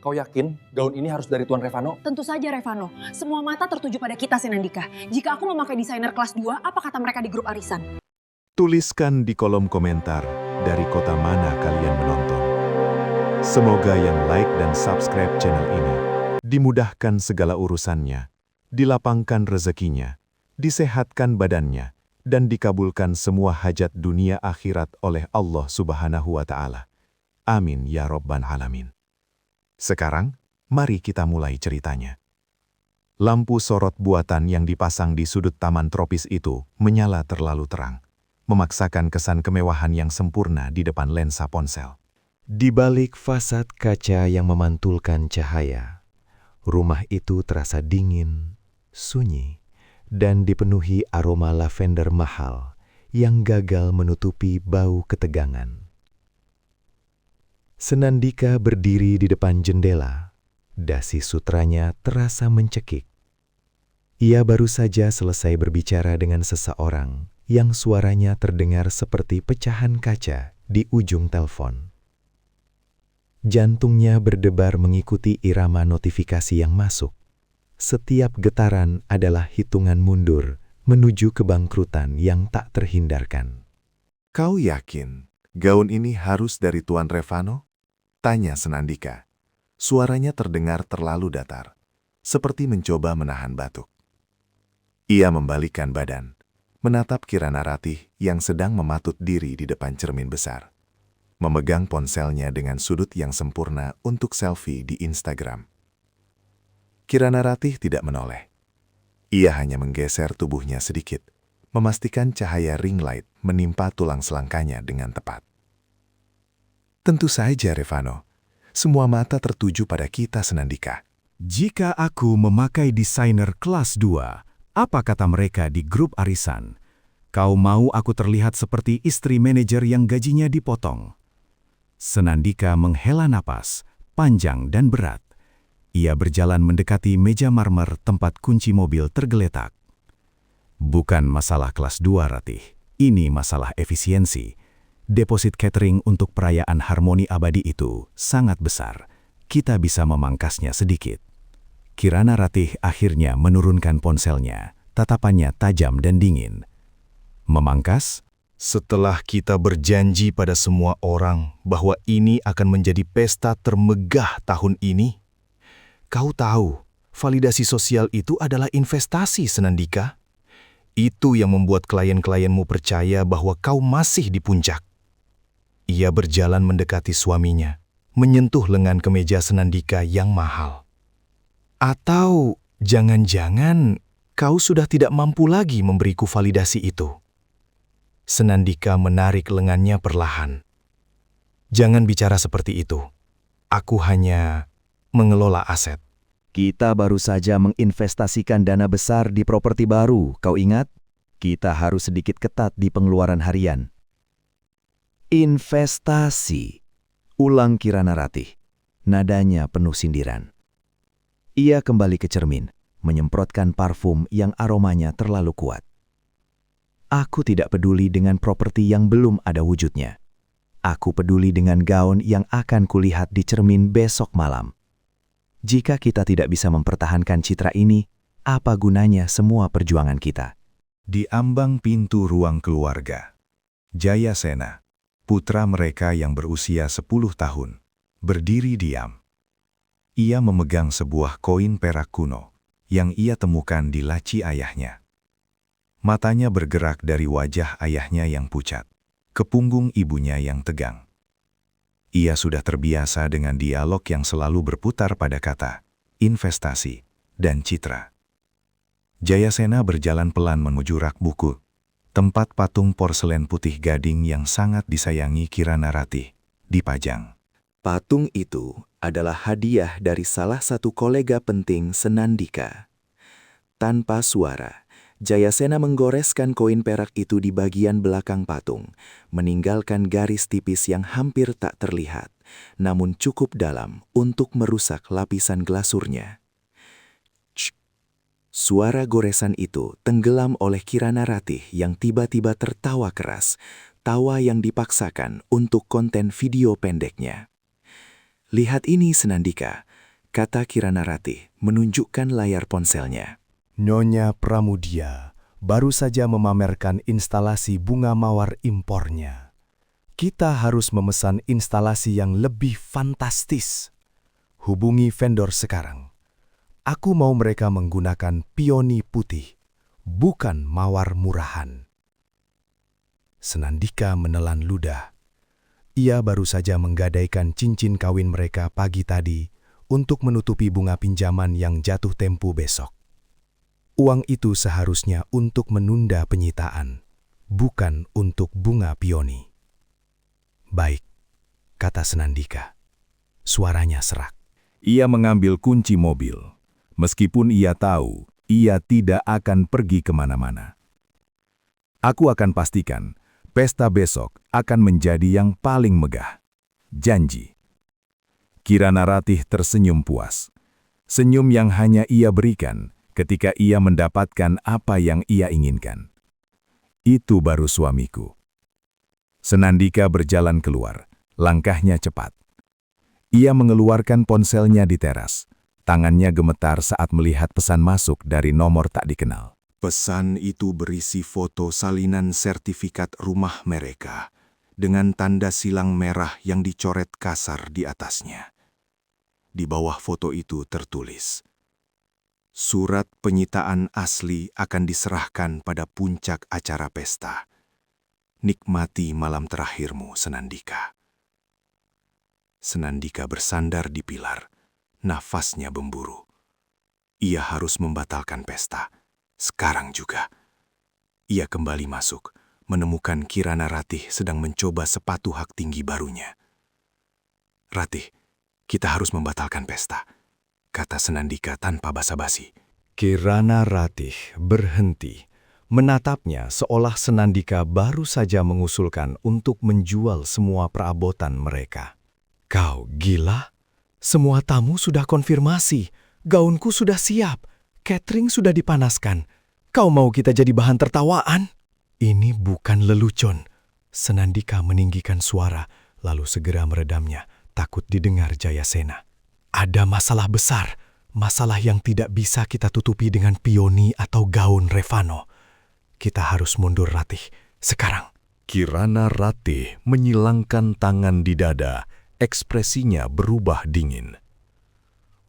Kau yakin gaun ini harus dari Tuan Revano? Tentu saja Revano, semua mata tertuju pada kita Senandika. Jika aku memakai desainer kelas 2, apa kata mereka di grup arisan? Tuliskan di kolom komentar dari kota mana kalian menonton. Semoga yang like dan subscribe channel ini dimudahkan segala urusannya, dilapangkan rezekinya, disehatkan badannya, dan dikabulkan semua hajat dunia akhirat oleh Allah Subhanahu wa Ta'ala. Amin ya Rabbal Alamin. Sekarang, mari kita mulai ceritanya. Lampu sorot buatan yang dipasang di sudut taman tropis itu menyala terlalu terang, memaksakan kesan kemewahan yang sempurna di depan lensa ponsel. Di balik fasad kaca yang memantulkan cahaya, rumah itu terasa dingin, sunyi, dan dipenuhi aroma lavender mahal yang gagal menutupi bau ketegangan. Senandika berdiri di depan jendela, dasi sutranya terasa mencekik. Ia baru saja selesai berbicara dengan seseorang yang suaranya terdengar seperti pecahan kaca di ujung telepon. Jantungnya berdebar mengikuti irama notifikasi yang masuk. Setiap getaran adalah hitungan mundur menuju kebangkrutan yang tak terhindarkan. Kau yakin gaun ini harus dari Tuan Revano? Tanya Senandika. Suaranya terdengar terlalu datar, seperti mencoba menahan batuk. Ia membalikkan badan, menatap Kirana Ratih yang sedang mematut diri di depan cermin besar, memegang ponselnya dengan sudut yang sempurna untuk selfie di Instagram. Kirana Ratih tidak menoleh. Ia hanya menggeser tubuhnya sedikit, memastikan cahaya ring light menimpa tulang selangkanya dengan tepat. Tentu saja, Revano. Semua mata tertuju pada kita Senandika. Jika aku memakai desainer kelas 2, apa kata mereka di grup arisan? Kau mau aku terlihat seperti istri manajer yang gajinya dipotong? Senandika menghela napas, panjang dan berat. Ia berjalan mendekati meja marmer tempat kunci mobil tergeletak. Bukan masalah kelas 2, Ratih. Ini masalah efisiensi. Deposit catering untuk perayaan harmoni abadi itu sangat besar. Kita bisa memangkasnya sedikit. Kirana Ratih akhirnya menurunkan ponselnya. Tatapannya tajam dan dingin. Memangkas? Setelah kita berjanji pada semua orang bahwa ini akan menjadi pesta termegah tahun ini, kau tahu, validasi sosial itu adalah investasi, Senandika. Itu yang membuat klien-klienmu percaya bahwa kau masih di puncak. Ia berjalan mendekati suaminya, menyentuh lengan kemeja Senandika yang mahal. Atau jangan-jangan kau sudah tidak mampu lagi memberiku validasi itu? Senandika menarik lengannya perlahan. Jangan bicara seperti itu. Aku hanya mengelola aset. Kita baru saja menginvestasikan dana besar di properti baru, kau ingat? Kita harus sedikit ketat di pengeluaran harian. Investasi, ulang Kirana Ratih. Nadanya penuh sindiran. Ia kembali ke cermin, menyemprotkan parfum yang aromanya terlalu kuat. Aku tidak peduli dengan properti yang belum ada wujudnya. Aku peduli dengan gaun yang akan kulihat di cermin besok malam. Jika kita tidak bisa mempertahankan citra ini, apa gunanya semua perjuangan kita? Di ambang pintu ruang keluarga, Jayasena, putra mereka yang berusia 10 tahun, berdiri diam. Ia memegang sebuah koin perak kuno yang ia temukan di laci ayahnya. Matanya bergerak dari wajah ayahnya yang pucat ke punggung ibunya yang tegang. Ia sudah terbiasa dengan dialog yang selalu berputar pada kata, investasi, dan citra. Jayasena berjalan pelan menuju rak buku, tempat patung porselen putih gading yang sangat disayangi Kirana Ratih dipajang. Patung itu adalah hadiah dari salah satu kolega penting Senandika. Tanpa suara, Jayasena menggoreskan koin perak itu di bagian belakang patung, meninggalkan garis tipis yang hampir tak terlihat, namun cukup dalam untuk merusak lapisan glasurnya. Suara goresan itu tenggelam oleh Kirana Ratih yang tiba-tiba tertawa keras, tawa yang dipaksakan untuk konten video pendeknya. Lihat ini Senandika, kata Kirana Ratih menunjukkan layar ponselnya. Nyonya Pramudia baru saja memamerkan instalasi bunga mawar impornya. Kita harus memesan instalasi yang lebih fantastis. Hubungi vendor sekarang. Aku mau mereka menggunakan pioni putih, bukan mawar murahan. Senandika menelan ludah. Ia baru saja menggadaikan cincin kawin mereka pagi tadi untuk menutupi bunga pinjaman yang jatuh tempo besok. Uang itu seharusnya untuk menunda penyitaan, bukan untuk bunga pioni. Baik, kata Senandika. Suaranya serak. Ia mengambil kunci mobil. Meskipun ia tahu, ia tidak akan pergi kemana-mana. Aku akan pastikan, pesta besok akan menjadi yang paling megah. Janji. Kirana Ratih tersenyum puas. Senyum yang hanya ia berikan ketika ia mendapatkan apa yang ia inginkan. Itu baru suamiku. Senandika berjalan keluar, langkahnya cepat. Ia mengeluarkan ponselnya di teras. Tangannya gemetar saat melihat pesan masuk dari nomor tak dikenal. Pesan itu berisi foto salinan sertifikat rumah mereka dengan tanda silang merah yang dicoret kasar di atasnya. Di bawah foto itu tertulis, "Surat penyitaan asli akan diserahkan pada puncak acara pesta. Nikmati malam terakhirmu, Senandika." Senandika bersandar di pilar. Nafasnya memburu. Ia harus membatalkan pesta. Sekarang juga. Ia kembali masuk, menemukan Kirana Ratih sedang mencoba sepatu hak tinggi barunya. "Ratih, kita harus membatalkan pesta," kata Senandika tanpa basa-basi. Kirana Ratih berhenti, menatapnya seolah Senandika baru saja mengusulkan untuk menjual semua perabotan mereka. "Kau gila? Semua tamu sudah konfirmasi, gaunku sudah siap, catering sudah dipanaskan. Kau mau kita jadi bahan tertawaan?" "Ini bukan lelucon." Senandika meninggikan suara, lalu segera meredamnya, takut didengar Jayasena. "Ada masalah besar, masalah yang tidak bisa kita tutupi dengan pioni atau gaun Revano. Kita harus mundur, Ratih, sekarang." Kirana Ratih menyilangkan tangan di dada, ekspresinya berubah dingin.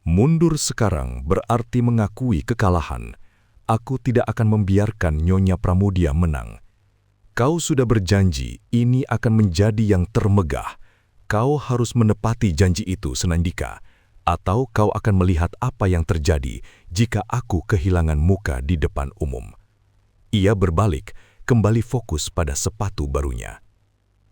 Mundur sekarang berarti mengakui kekalahan. Aku tidak akan membiarkan Nyonya Pramudia menang. Kau sudah berjanji ini akan menjadi yang termegah. Kau harus menepati janji itu, Senandika, atau kau akan melihat apa yang terjadi jika aku kehilangan muka di depan umum. Ia berbalik, kembali fokus pada sepatu barunya.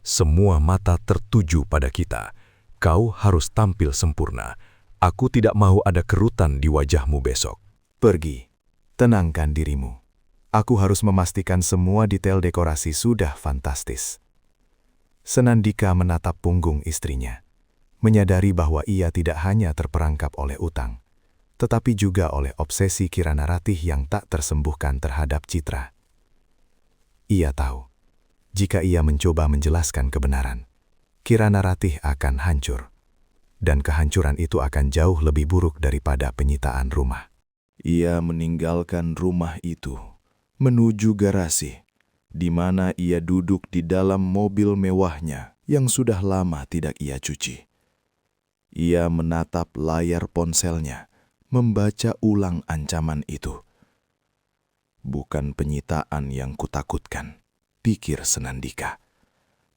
Semua mata tertuju pada kita. Kau harus tampil sempurna. Aku tidak mau ada kerutan di wajahmu besok. "Pergi, tenangkan dirimu. Aku harus memastikan semua detail dekorasi sudah fantastis." Senandika menatap punggung istrinya, menyadari bahwa ia tidak hanya terperangkap oleh utang, tetapi juga oleh obsesi Kirana Ratih yang tak tersembuhkan terhadap Citra. Ia tahu, jika ia mencoba menjelaskan kebenaran, Kirana Ratih akan hancur, dan kehancuran itu akan jauh lebih buruk daripada penyitaan rumah. Ia meninggalkan rumah itu, menuju garasi, di mana ia duduk di dalam mobil mewahnya yang sudah lama tidak ia cuci. Ia menatap layar ponselnya, membaca ulang ancaman itu. "Bukan penyitaan yang kutakutkan," pikir Senandika.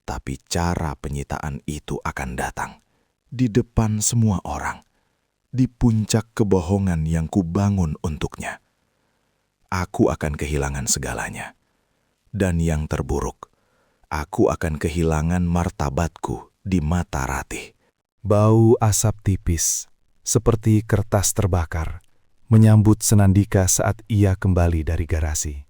Tapi cara penyitaan itu akan datang di depan semua orang, di puncak kebohongan yang kubangun untuknya. Aku akan kehilangan segalanya. Dan yang terburuk, aku akan kehilangan martabatku di mata Ratih. Bau asap tipis, seperti kertas terbakar, menyambut Senandika saat ia kembali dari garasi.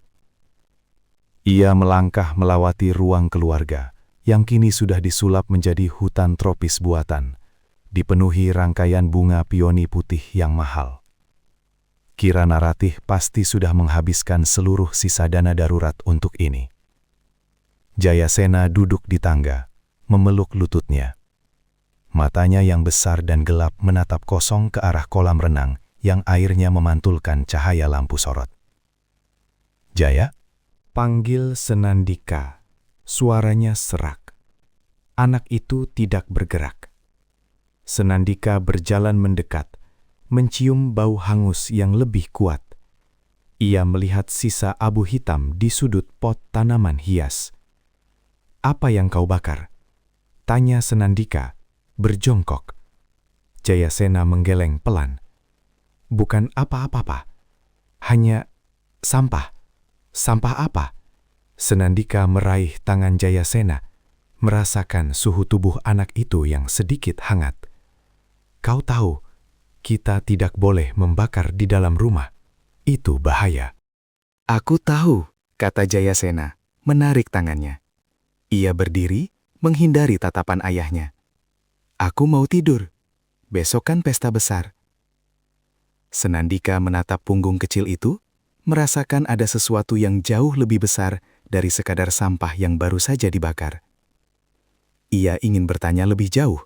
Ia melangkah melewati ruang keluarga, yang kini sudah disulap menjadi hutan tropis buatan, dipenuhi rangkaian bunga pioni putih yang mahal. Kirana Ratih pasti sudah menghabiskan seluruh sisa dana darurat untuk ini. Jayasena duduk di tangga, memeluk lututnya. Matanya yang besar dan gelap menatap kosong ke arah kolam renang yang airnya memantulkan cahaya lampu sorot. "Jaya?" Panggil Senandika. Suaranya serak. Anak itu tidak bergerak. Senandika berjalan mendekat, mencium bau hangus yang lebih kuat. Ia melihat sisa abu hitam di sudut pot tanaman hias. "Apa yang kau bakar?" tanya Senandika, berjongkok. Jayasena menggeleng pelan. "Bukan apa-apa, hanya sampah." "Sampah apa?" Senandika meraih tangan Jayasena, merasakan suhu tubuh anak itu yang sedikit hangat. "Kau tahu, kita tidak boleh membakar di dalam rumah. Itu bahaya." "Aku tahu," kata Jayasena, menarik tangannya. Ia berdiri, menghindari tatapan ayahnya. "Aku mau tidur. Besok kan pesta besar." Senandika menatap punggung kecil itu, merasakan ada sesuatu yang jauh lebih besar dari sekadar sampah yang baru saja dibakar. Ia ingin bertanya lebih jauh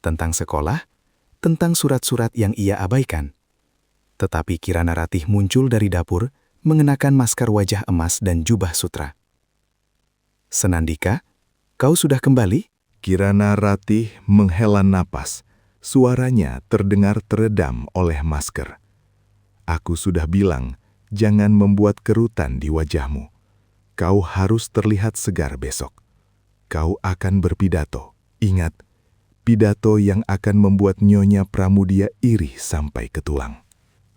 tentang sekolah, tentang surat-surat yang ia abaikan. Tetapi Kirana Ratih muncul dari dapur, mengenakan masker wajah emas dan jubah sutra. "Senandika, kau sudah kembali?" Kirana Ratih menghela napas. Suaranya terdengar teredam oleh masker. "Aku sudah bilang, jangan membuat kerutan di wajahmu. Kau harus terlihat segar besok. Kau akan berpidato. Ingat, pidato yang akan membuat Nyonya Pramudia iri sampai ke tulang."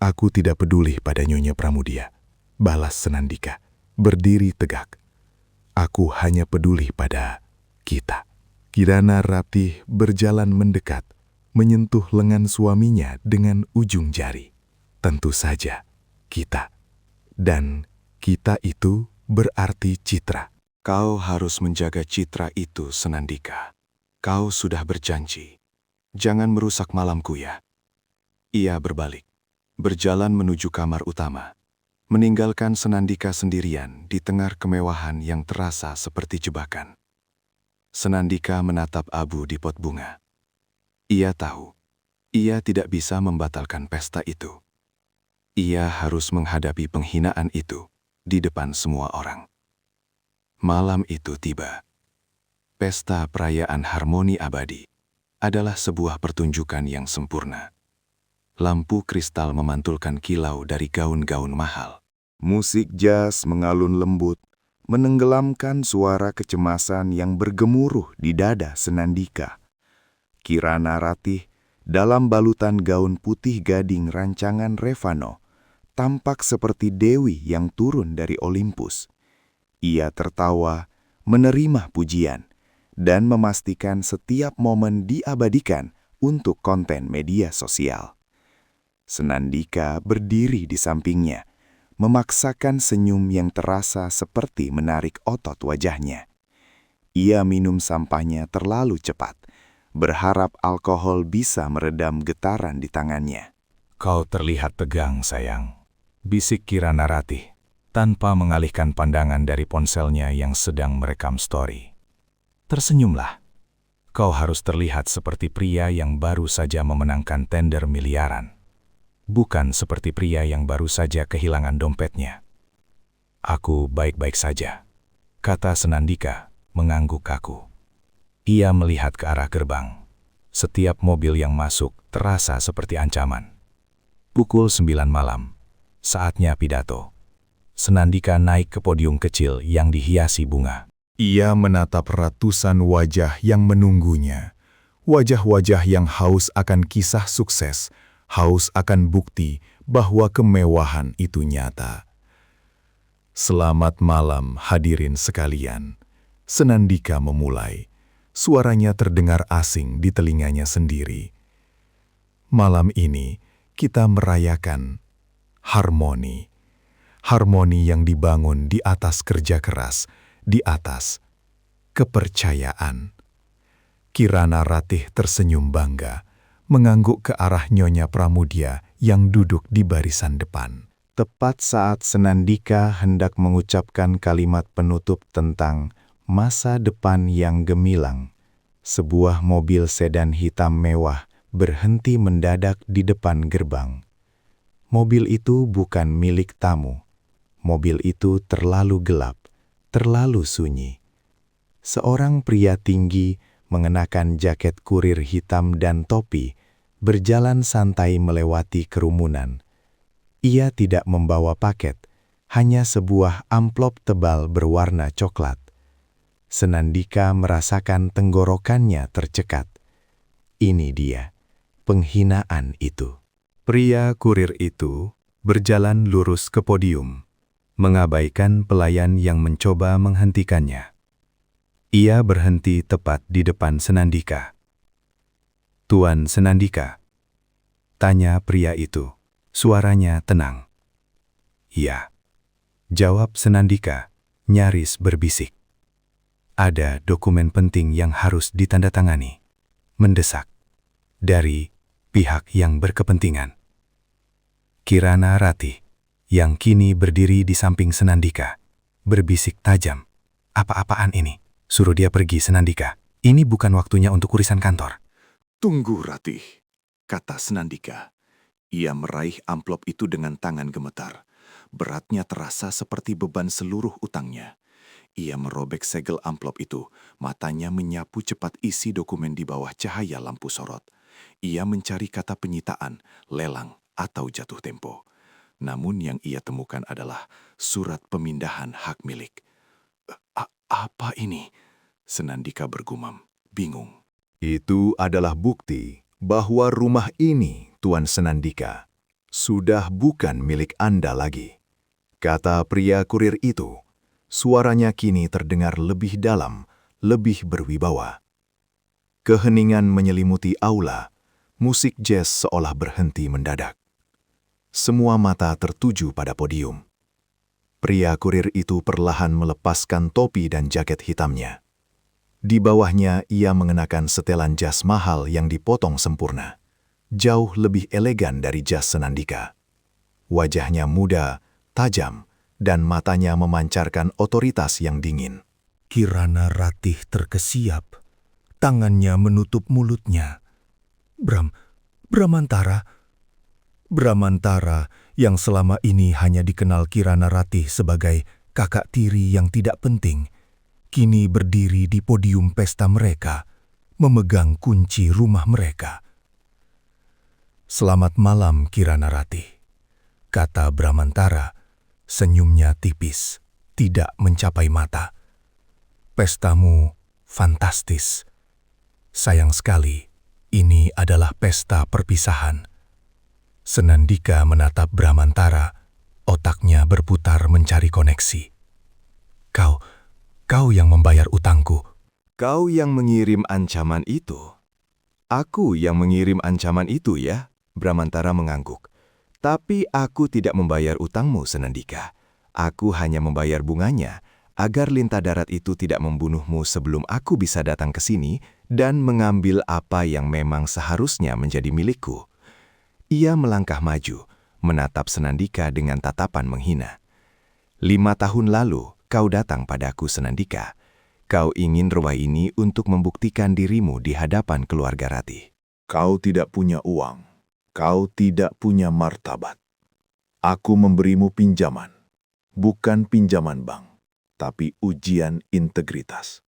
"Aku tidak peduli pada Nyonya Pramudia," balas Senandika, berdiri tegak. "Aku hanya peduli pada kita." Kirana Ratih berjalan mendekat, menyentuh lengan suaminya dengan ujung jari. "Tentu saja, kita. Dan kita itu berarti Citra. Kau harus menjaga Citra itu, Senandika. Kau sudah berjanji. Jangan merusak malamku ya." Ia berbalik, berjalan menuju kamar utama, meninggalkan Senandika sendirian di tengah kemewahan yang terasa seperti jebakan. Senandika menatap abu di pot bunga. Ia tahu, ia tidak bisa membatalkan pesta itu. Ia harus menghadapi penghinaan itu di depan semua orang. Malam itu tiba. Pesta perayaan harmoni abadi adalah sebuah pertunjukan yang sempurna. Lampu kristal memantulkan kilau dari gaun-gaun mahal. Musik jazz mengalun lembut, menenggelamkan suara kecemasan yang bergemuruh di dada Senandika. Kirana Ratih dalam balutan gaun putih gading rancangan Revano tampak seperti dewi yang turun dari Olympus. Ia tertawa, menerima pujian, dan memastikan setiap momen diabadikan untuk konten media sosial. Senandika berdiri di sampingnya, memaksakan senyum yang terasa seperti menarik otot wajahnya. Ia minum sampahnya terlalu cepat, berharap alkohol bisa meredam getaran di tangannya. "Kau terlihat tegang, sayang," bisik Kirana Ratih, tanpa mengalihkan pandangan dari ponselnya yang sedang merekam story. "Tersenyumlah. Kau harus terlihat seperti pria yang baru saja memenangkan tender miliaran. Bukan seperti pria yang baru saja kehilangan dompetnya." "Aku baik-baik saja," kata Senandika, mengangguk kaku. Ia melihat ke arah gerbang. Setiap mobil yang masuk terasa seperti ancaman. Pukul 9 malam. Saatnya pidato. Senandika naik ke podium kecil yang dihiasi bunga. Ia menatap ratusan wajah yang menunggunya. Wajah-wajah yang haus akan kisah sukses, haus akan bukti bahwa kemewahan itu nyata. "Selamat malam hadirin sekalian." Senandika memulai. Suaranya terdengar asing di telinganya sendiri. "Malam ini kita merayakan harmoni. Harmoni yang dibangun di atas kerja keras, di atas kepercayaan." Kirana Ratih tersenyum bangga, mengangguk ke arah Nyonya Pramudia yang duduk di barisan depan. Tepat saat Senandika hendak mengucapkan kalimat penutup tentang masa depan yang gemilang, Sebuah mobil sedan hitam mewah berhenti mendadak di depan gerbang. Mobil itu bukan milik tamu. Mobil itu terlalu gelap, terlalu sunyi. Seorang pria tinggi mengenakan jaket kurir hitam dan topi berjalan santai melewati kerumunan. Ia tidak membawa paket, hanya sebuah amplop tebal berwarna coklat. Senandika merasakan tenggorokannya tercekat. Ini dia, penghinaan itu. Pria kurir itu berjalan lurus ke podium, mengabaikan pelayan yang mencoba menghentikannya. Ia berhenti tepat di depan Senandika. "Tuan Senandika?" tanya pria itu, suaranya tenang. "Ya," jawab Senandika, nyaris berbisik. "Ada dokumen penting yang harus ditandatangani. Mendesak. Dari pihak yang berkepentingan." Kirana Ratih, yang kini berdiri di samping Senandika, berbisik tajam. "Apa-apaan ini? Suruh dia pergi, Senandika. Ini bukan waktunya untuk urusan kantor." Tunggu, Ratih, kata Senandika. Ia meraih amplop itu dengan tangan gemetar. Beratnya terasa seperti beban seluruh utangnya. Ia merobek segel amplop itu, matanya menyapu cepat isi dokumen di bawah cahaya lampu sorot. Ia mencari kata penyitaan, lelang, atau jatuh tempo. Namun yang ia temukan adalah surat pemindahan hak milik. Apa ini? Senandika bergumam, bingung. Itu adalah bukti bahwa rumah ini, Tuan Senandika, sudah bukan milik Anda lagi, kata pria kurir itu. Suaranya kini terdengar lebih dalam, lebih berwibawa. Keheningan menyelimuti aula, musik jazz seolah berhenti mendadak. Semua mata tertuju pada podium. Pria kurir itu perlahan melepaskan topi dan jaket hitamnya. Di bawahnya ia mengenakan setelan jas mahal yang dipotong sempurna, jauh lebih elegan dari jas Senandika. Wajahnya muda, tajam, dan matanya memancarkan otoritas yang dingin. Kirana Ratih terkesiap. Tangannya menutup mulutnya. Bramantara yang selama ini hanya dikenal Kirana Ratih sebagai kakak tiri yang tidak penting, kini berdiri di podium pesta mereka, memegang kunci rumah mereka. "Selamat malam, Kirana Ratih," kata Bramantara, senyumnya tipis, tidak mencapai mata. "Pestamu fantastis. Sayang sekali, ini adalah pesta perpisahan." Senandika menatap Bramantara, otaknya berputar mencari koneksi. Kau yang membayar utangku." Kau yang mengirim ancaman itu? Aku yang mengirim ancaman itu ya? Bramantara mengangguk. Tapi aku tidak membayar utangmu, Senandika. Aku hanya membayar bunganya, agar lintah darat itu tidak membunuhmu sebelum aku bisa datang ke sini dan mengambil apa yang memang seharusnya menjadi milikku. Ia melangkah maju, menatap Senandika dengan tatapan menghina. 5 tahun lalu, kau datang padaku, Senandika. Kau ingin rumah ini untuk membuktikan dirimu di hadapan keluarga Ratih. Kau tidak punya uang. Kau tidak punya martabat. Aku memberimu pinjaman. Bukan pinjaman bank, tapi ujian integritas.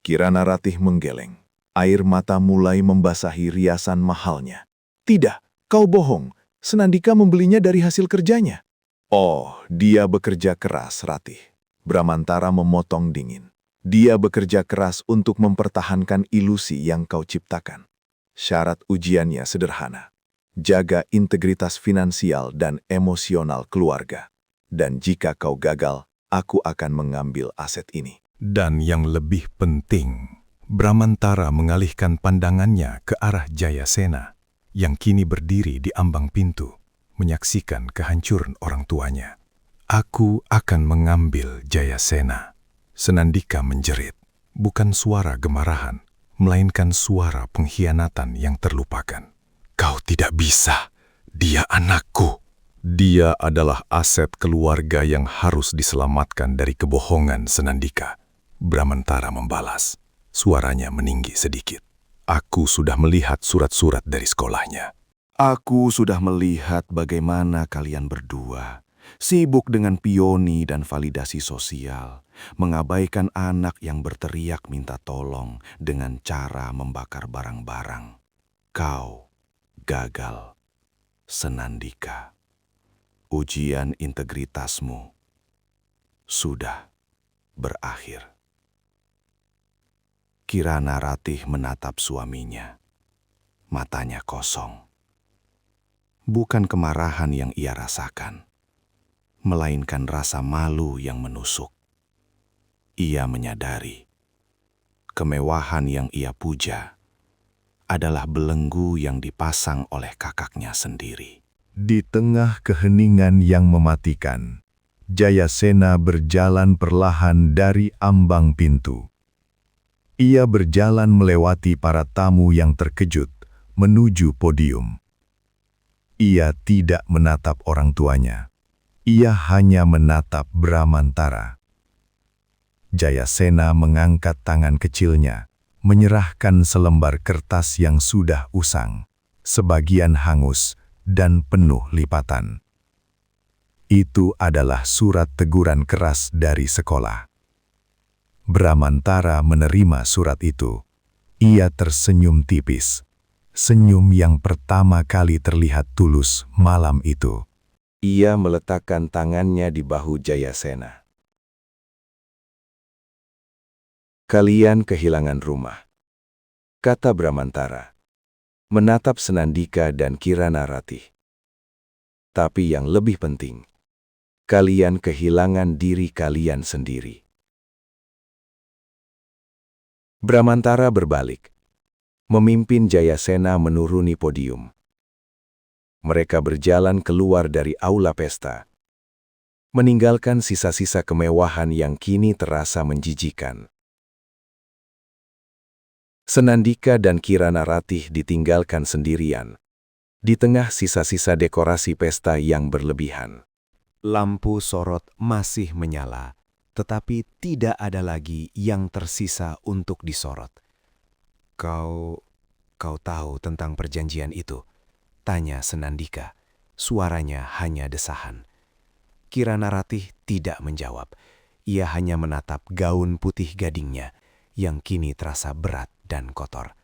Kirana Ratih menggeleng. Air mata mulai membasahi riasan mahalnya. Tidak, kau bohong. Senandika membelinya dari hasil kerjanya. Oh, dia bekerja keras, Ratih. Bramantara memotong dingin. Dia bekerja keras untuk mempertahankan ilusi yang kau ciptakan. Syarat ujiannya sederhana. Jaga integritas finansial dan emosional keluarga. Dan jika kau gagal, aku akan mengambil aset ini. Dan yang lebih penting, Bramantara mengalihkan pandangannya ke arah Jayasena, yang kini berdiri di ambang pintu, menyaksikan kehancuran orang tuanya. "Aku akan mengambil Jayasena." Senandika menjerit, bukan suara gemarahan, melainkan suara pengkhianatan yang terlupakan. "Kau tidak bisa, dia anakku." "Dia adalah aset keluarga yang harus diselamatkan dari kebohongan, Senandika," Bramantara membalas. Suaranya meninggi sedikit. Aku sudah melihat surat-surat dari sekolahnya. Aku sudah melihat bagaimana kalian berdua sibuk dengan pioni dan validasi sosial, mengabaikan anak yang berteriak minta tolong dengan cara membakar barang-barang. Kau gagal, Senandika. Ujian integritasmu sudah berakhir. Kirana Ratih menatap suaminya. Matanya kosong. Bukan kemarahan yang ia rasakan, melainkan rasa malu yang menusuk. Ia menyadari kemewahan yang ia puja adalah belenggu yang dipasang oleh kakaknya sendiri. Di tengah keheningan yang mematikan, Jayasena berjalan perlahan dari ambang pintu. Ia berjalan melewati para tamu yang terkejut menuju podium. Ia tidak menatap orang tuanya. Ia hanya menatap Bramantara. Jayasena mengangkat tangan kecilnya, menyerahkan selembar kertas yang sudah usang, sebagian hangus dan penuh lipatan. Itu adalah surat teguran keras dari sekolah. Bramantara menerima surat itu. Ia tersenyum tipis. Senyum yang pertama kali terlihat tulus malam itu. Ia meletakkan tangannya di bahu Jayasena. Kalian kehilangan rumah, kata Bramantara, menatap Senandika dan Kirana Ratih. Tapi yang lebih penting, kalian kehilangan diri kalian sendiri. Bramantara berbalik, memimpin Jayasena menuruni podium. Mereka berjalan keluar dari aula pesta, meninggalkan sisa-sisa kemewahan yang kini terasa menjijikan. Senandika dan Kirana Ratih ditinggalkan sendirian, di tengah sisa-sisa dekorasi pesta yang berlebihan. Lampu sorot masih menyala, tetapi tidak ada lagi yang tersisa untuk disorot. Kau tahu tentang perjanjian itu? Tanya Senandika. Suaranya hanya desahan. Kirana Ratih tidak menjawab. Ia hanya menatap gaun putih gadingnya yang kini terasa berat dan kotor.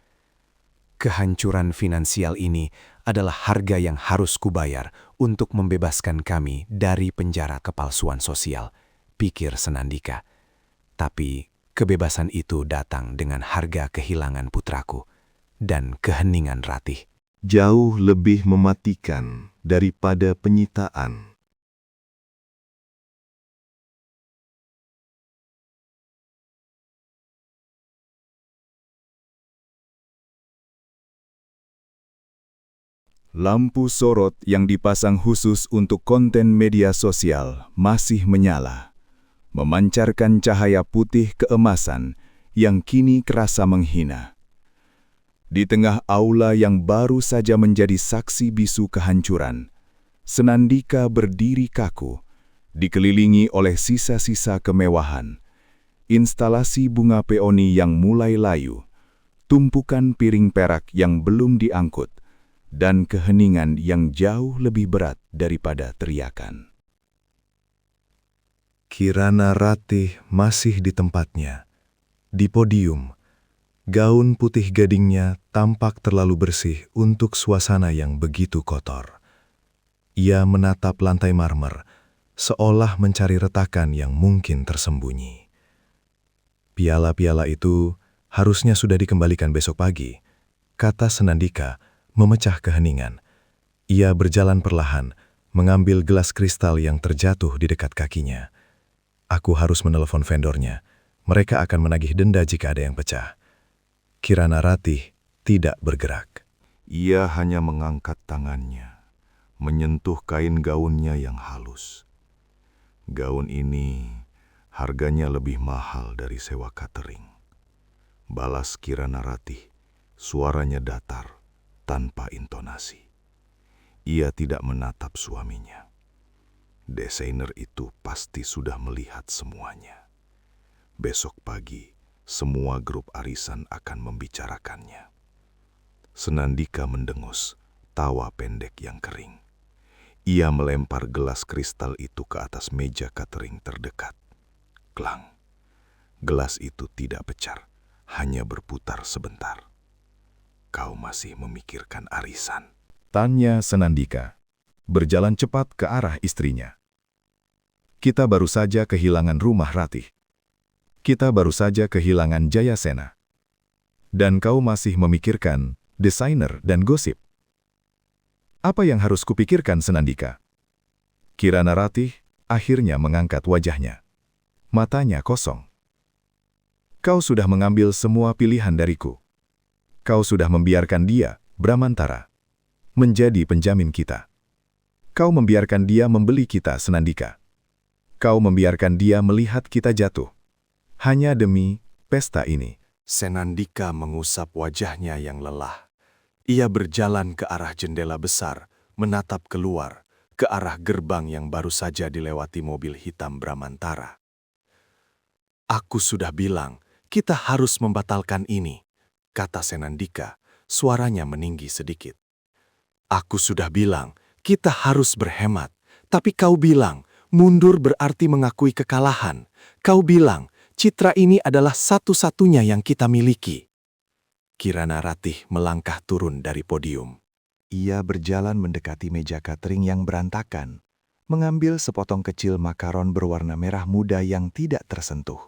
Kehancuran finansial ini adalah harga yang harus kubayar untuk membebaskan kami dari penjara kepalsuan sosial, pikir Senandika. Tapi kebebasan itu datang dengan harga kehilangan putraku dan keheningan Ratih. Jauh lebih mematikan daripada penyitaan. Lampu sorot yang dipasang khusus untuk konten media sosial masih menyala, memancarkan cahaya putih keemasan yang kini kerasa menghina. Di tengah aula yang baru saja menjadi saksi bisu kehancuran, Senandika berdiri kaku, dikelilingi oleh sisa-sisa kemewahan, instalasi bunga peoni yang mulai layu, tumpukan piring perak yang belum diangkut, dan keheningan yang jauh lebih berat daripada teriakan. Kirana Ratih masih di tempatnya, di podium. Gaun putih gadingnya tampak terlalu bersih untuk suasana yang begitu kotor. Ia menatap lantai marmer, seolah mencari retakan yang mungkin tersembunyi. Piala-piala itu harusnya sudah dikembalikan besok pagi, kata Senandika, memecah keheningan. Ia berjalan perlahan, mengambil gelas kristal yang terjatuh di dekat kakinya. Aku harus menelepon vendornya. Mereka akan menagih denda jika ada yang pecah. Kirana Ratih tidak bergerak. Ia hanya mengangkat tangannya, menyentuh kain gaunnya yang halus. Gaun ini harganya lebih mahal dari sewa catering. Balas Kirana Ratih, suaranya datar, tanpa intonasi. Ia tidak menatap suaminya. Desainer itu pasti sudah melihat semuanya. Besok pagi, semua grup arisan akan membicarakannya. Senandika mendengus, tawa pendek yang kering. Ia melempar gelas kristal itu ke atas meja catering terdekat. Klang. Gelas itu tidak pecah, hanya berputar sebentar. Kau masih memikirkan arisan? Tanya Senandika, berjalan cepat ke arah istrinya. Kita baru saja kehilangan rumah Ratih. Kita baru saja kehilangan Jayasena. Dan kau masih memikirkan desainer dan gosip. Apa yang harus kupikirkan, Senandika? Kirana Ratih akhirnya mengangkat wajahnya. Matanya kosong. Kau sudah mengambil semua pilihan dariku. Kau sudah membiarkan dia, Bramantara, menjadi penjamin kita. Kau membiarkan dia membeli kita, Senandika. Kau membiarkan dia melihat kita jatuh. Hanya demi pesta ini. Senandika mengusap wajahnya yang lelah. Ia berjalan ke arah jendela besar, menatap keluar, ke arah gerbang yang baru saja dilewati mobil hitam Bramantara. Aku sudah bilang, kita harus membatalkan ini, kata Senandika, suaranya meninggi sedikit. Aku sudah bilang, kita harus berhemat, tapi kau bilang, mundur berarti mengakui kekalahan. Kau bilang, citra ini adalah satu-satunya yang kita miliki. Kirana Ratih melangkah turun dari podium. Ia berjalan mendekati meja catering yang berantakan, mengambil sepotong kecil makaron berwarna merah muda yang tidak tersentuh.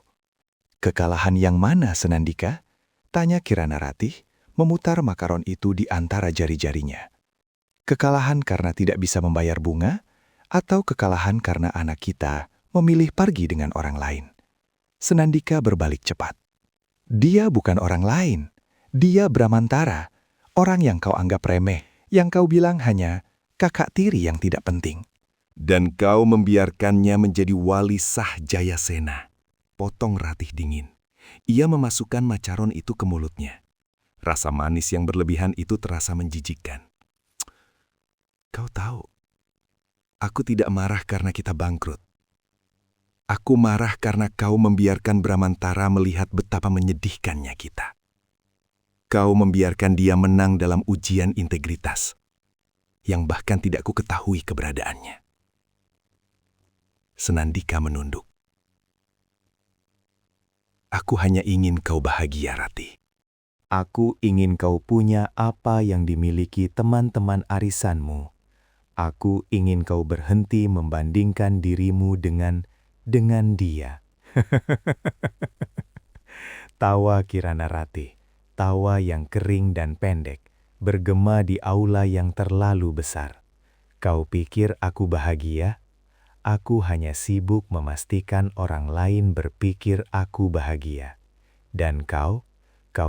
Kekalahan yang mana, Senandika? Tanya Kirana Ratih, memutar makaron itu di antara jari-jarinya. Kekalahan karena tidak bisa membayar bunga, atau kekalahan karena anak kita memilih pergi dengan orang lain? Senandika berbalik cepat. Dia bukan orang lain. Dia Bramantara, orang yang kau anggap remeh, yang kau bilang hanya kakak tiri yang tidak penting. Dan kau membiarkannya menjadi wali sah Jayasena. Potong Ratih dingin. Ia memasukkan macaron itu ke mulutnya. Rasa manis yang berlebihan itu terasa menjijikkan. Kau tahu, aku tidak marah karena kita bangkrut. Aku marah karena kau membiarkan Bramantara melihat betapa menyedihkannya kita. Kau membiarkan dia menang dalam ujian integritas, yang bahkan tidak ku ketahui keberadaannya. Senandika menunduk. Aku hanya ingin kau bahagia, Ratih. Aku ingin kau punya apa yang dimiliki teman-teman arisanmu. Aku ingin kau berhenti membandingkan dirimu dengan dia. Tawa Kirana Ratih, tawa yang kering dan pendek, bergema di aula yang terlalu besar. Kau pikir aku bahagia? Aku hanya sibuk memastikan orang lain berpikir aku bahagia. Dan kau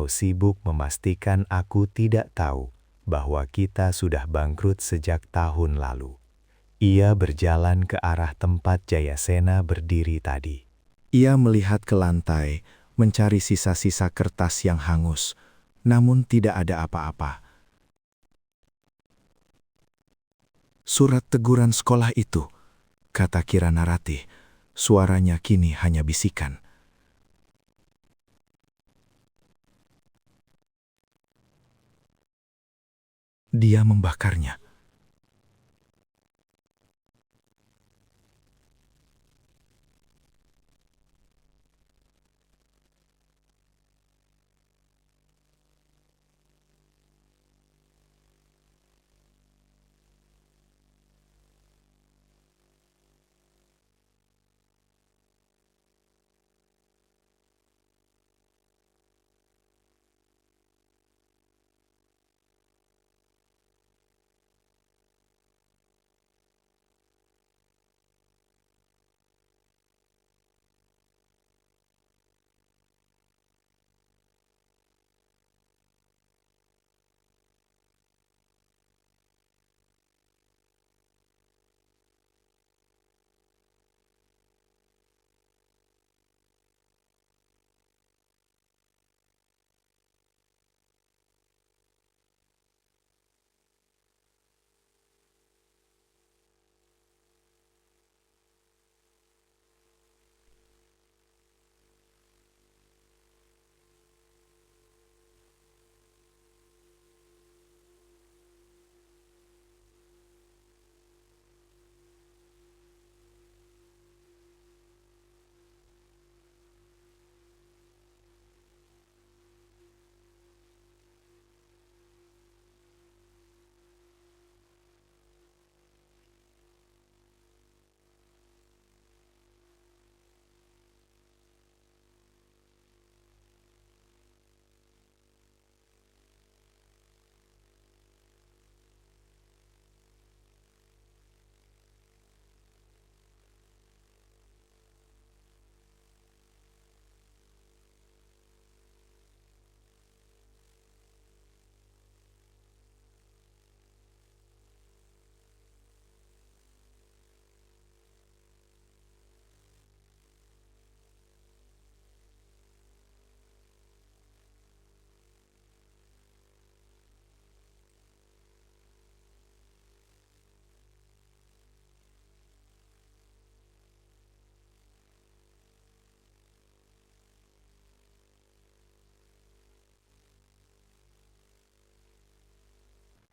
sibuk memastikan aku tidak tahu bahwa kita sudah bangkrut sejak tahun lalu. Ia berjalan ke arah tempat Jayasena berdiri tadi. Ia melihat ke lantai, mencari sisa-sisa kertas yang hangus, namun tidak ada apa-apa. Surat teguran sekolah itu, kata Kirana Ratih, suaranya kini hanya bisikan. Dia membakarnya.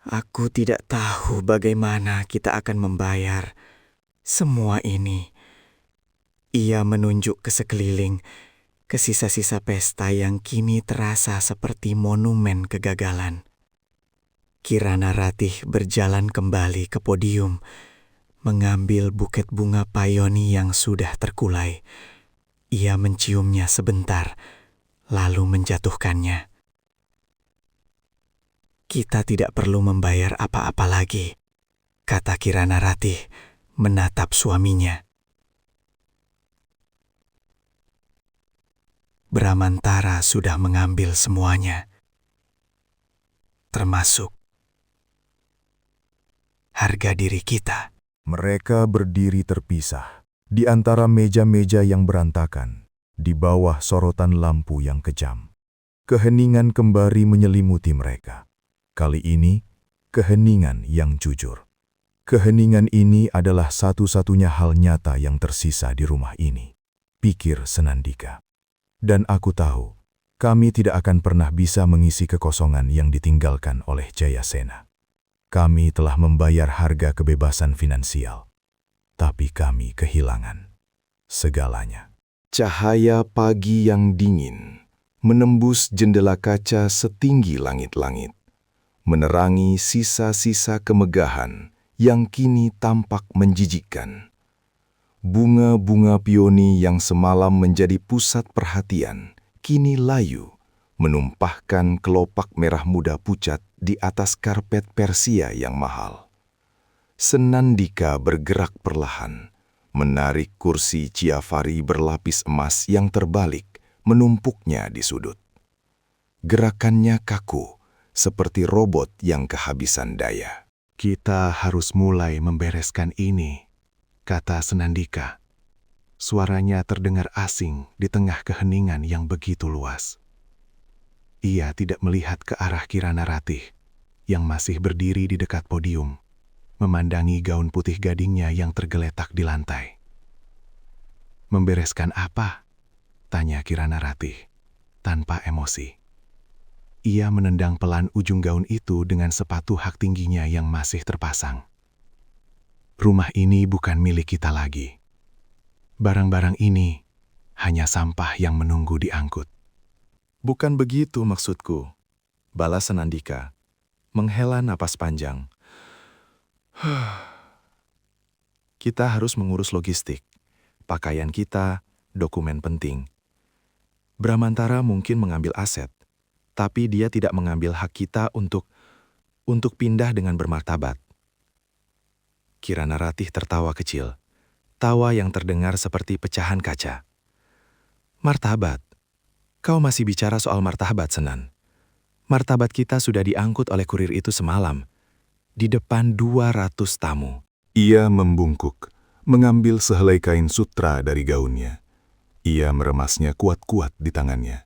Aku tidak tahu bagaimana kita akan membayar semua ini. Ia menunjuk ke sekeliling, ke sisa-sisa pesta yang kini terasa seperti monumen kegagalan. Kirana Ratih berjalan kembali ke podium, mengambil buket bunga payoni yang sudah terkulai. Ia menciumnya sebentar, lalu menjatuhkannya. Kita tidak perlu membayar apa-apa lagi, kata Kirana Ratih menatap suaminya. Bramantara sudah mengambil semuanya, termasuk harga diri kita. Mereka berdiri terpisah di antara meja-meja yang berantakan, di bawah sorotan lampu yang kejam. Keheningan kembali menyelimuti mereka. Kali ini, keheningan yang jujur. Keheningan ini adalah satu-satunya hal nyata yang tersisa di rumah ini, pikir Senandika. Dan aku tahu, kami tidak akan pernah bisa mengisi kekosongan yang ditinggalkan oleh Jayasena. Kami telah membayar harga kebebasan finansial, tapi kami kehilangan segalanya. Cahaya pagi yang dingin menembus jendela kaca setinggi langit-langit, menerangi sisa-sisa kemegahan yang kini tampak menjijikkan. Bunga-bunga pioni yang semalam menjadi pusat perhatian, kini layu, menumpahkan kelopak merah muda pucat di atas karpet Persia yang mahal. Senandika bergerak perlahan, menarik kursi Ciavari berlapis emas yang terbalik, menumpuknya di sudut. Gerakannya kaku, seperti robot yang kehabisan daya. Kita harus mulai membereskan ini, kata Senandika. Suaranya terdengar asing di tengah keheningan yang begitu luas. Ia tidak melihat ke arah Kirana Ratih yang masih berdiri di dekat podium, memandangi gaun putih gadingnya yang tergeletak di lantai. "Membereskan apa?" tanya Kirana Ratih tanpa emosi. Ia menendang pelan ujung gaun itu dengan sepatu hak tingginya yang masih terpasang. "Rumah ini bukan milik kita lagi. Barang-barang ini hanya sampah yang menunggu diangkut." Bukan begitu maksudku, balas Senandika, menghela napas panjang. Kita harus mengurus logistik, pakaian kita, dokumen penting. Bramantara mungkin mengambil aset, tapi dia tidak mengambil hak kita untuk pindah dengan bermartabat. Kirana Ratih tertawa kecil, tawa yang terdengar seperti pecahan kaca. "Martabat? Kau masih bicara soal martabat, Senan. Martabat kita sudah diangkut oleh kurir itu semalam, di depan 200 tamu." Ia membungkuk, mengambil sehelai kain sutra dari gaunnya. Ia meremasnya kuat-kuat di tangannya.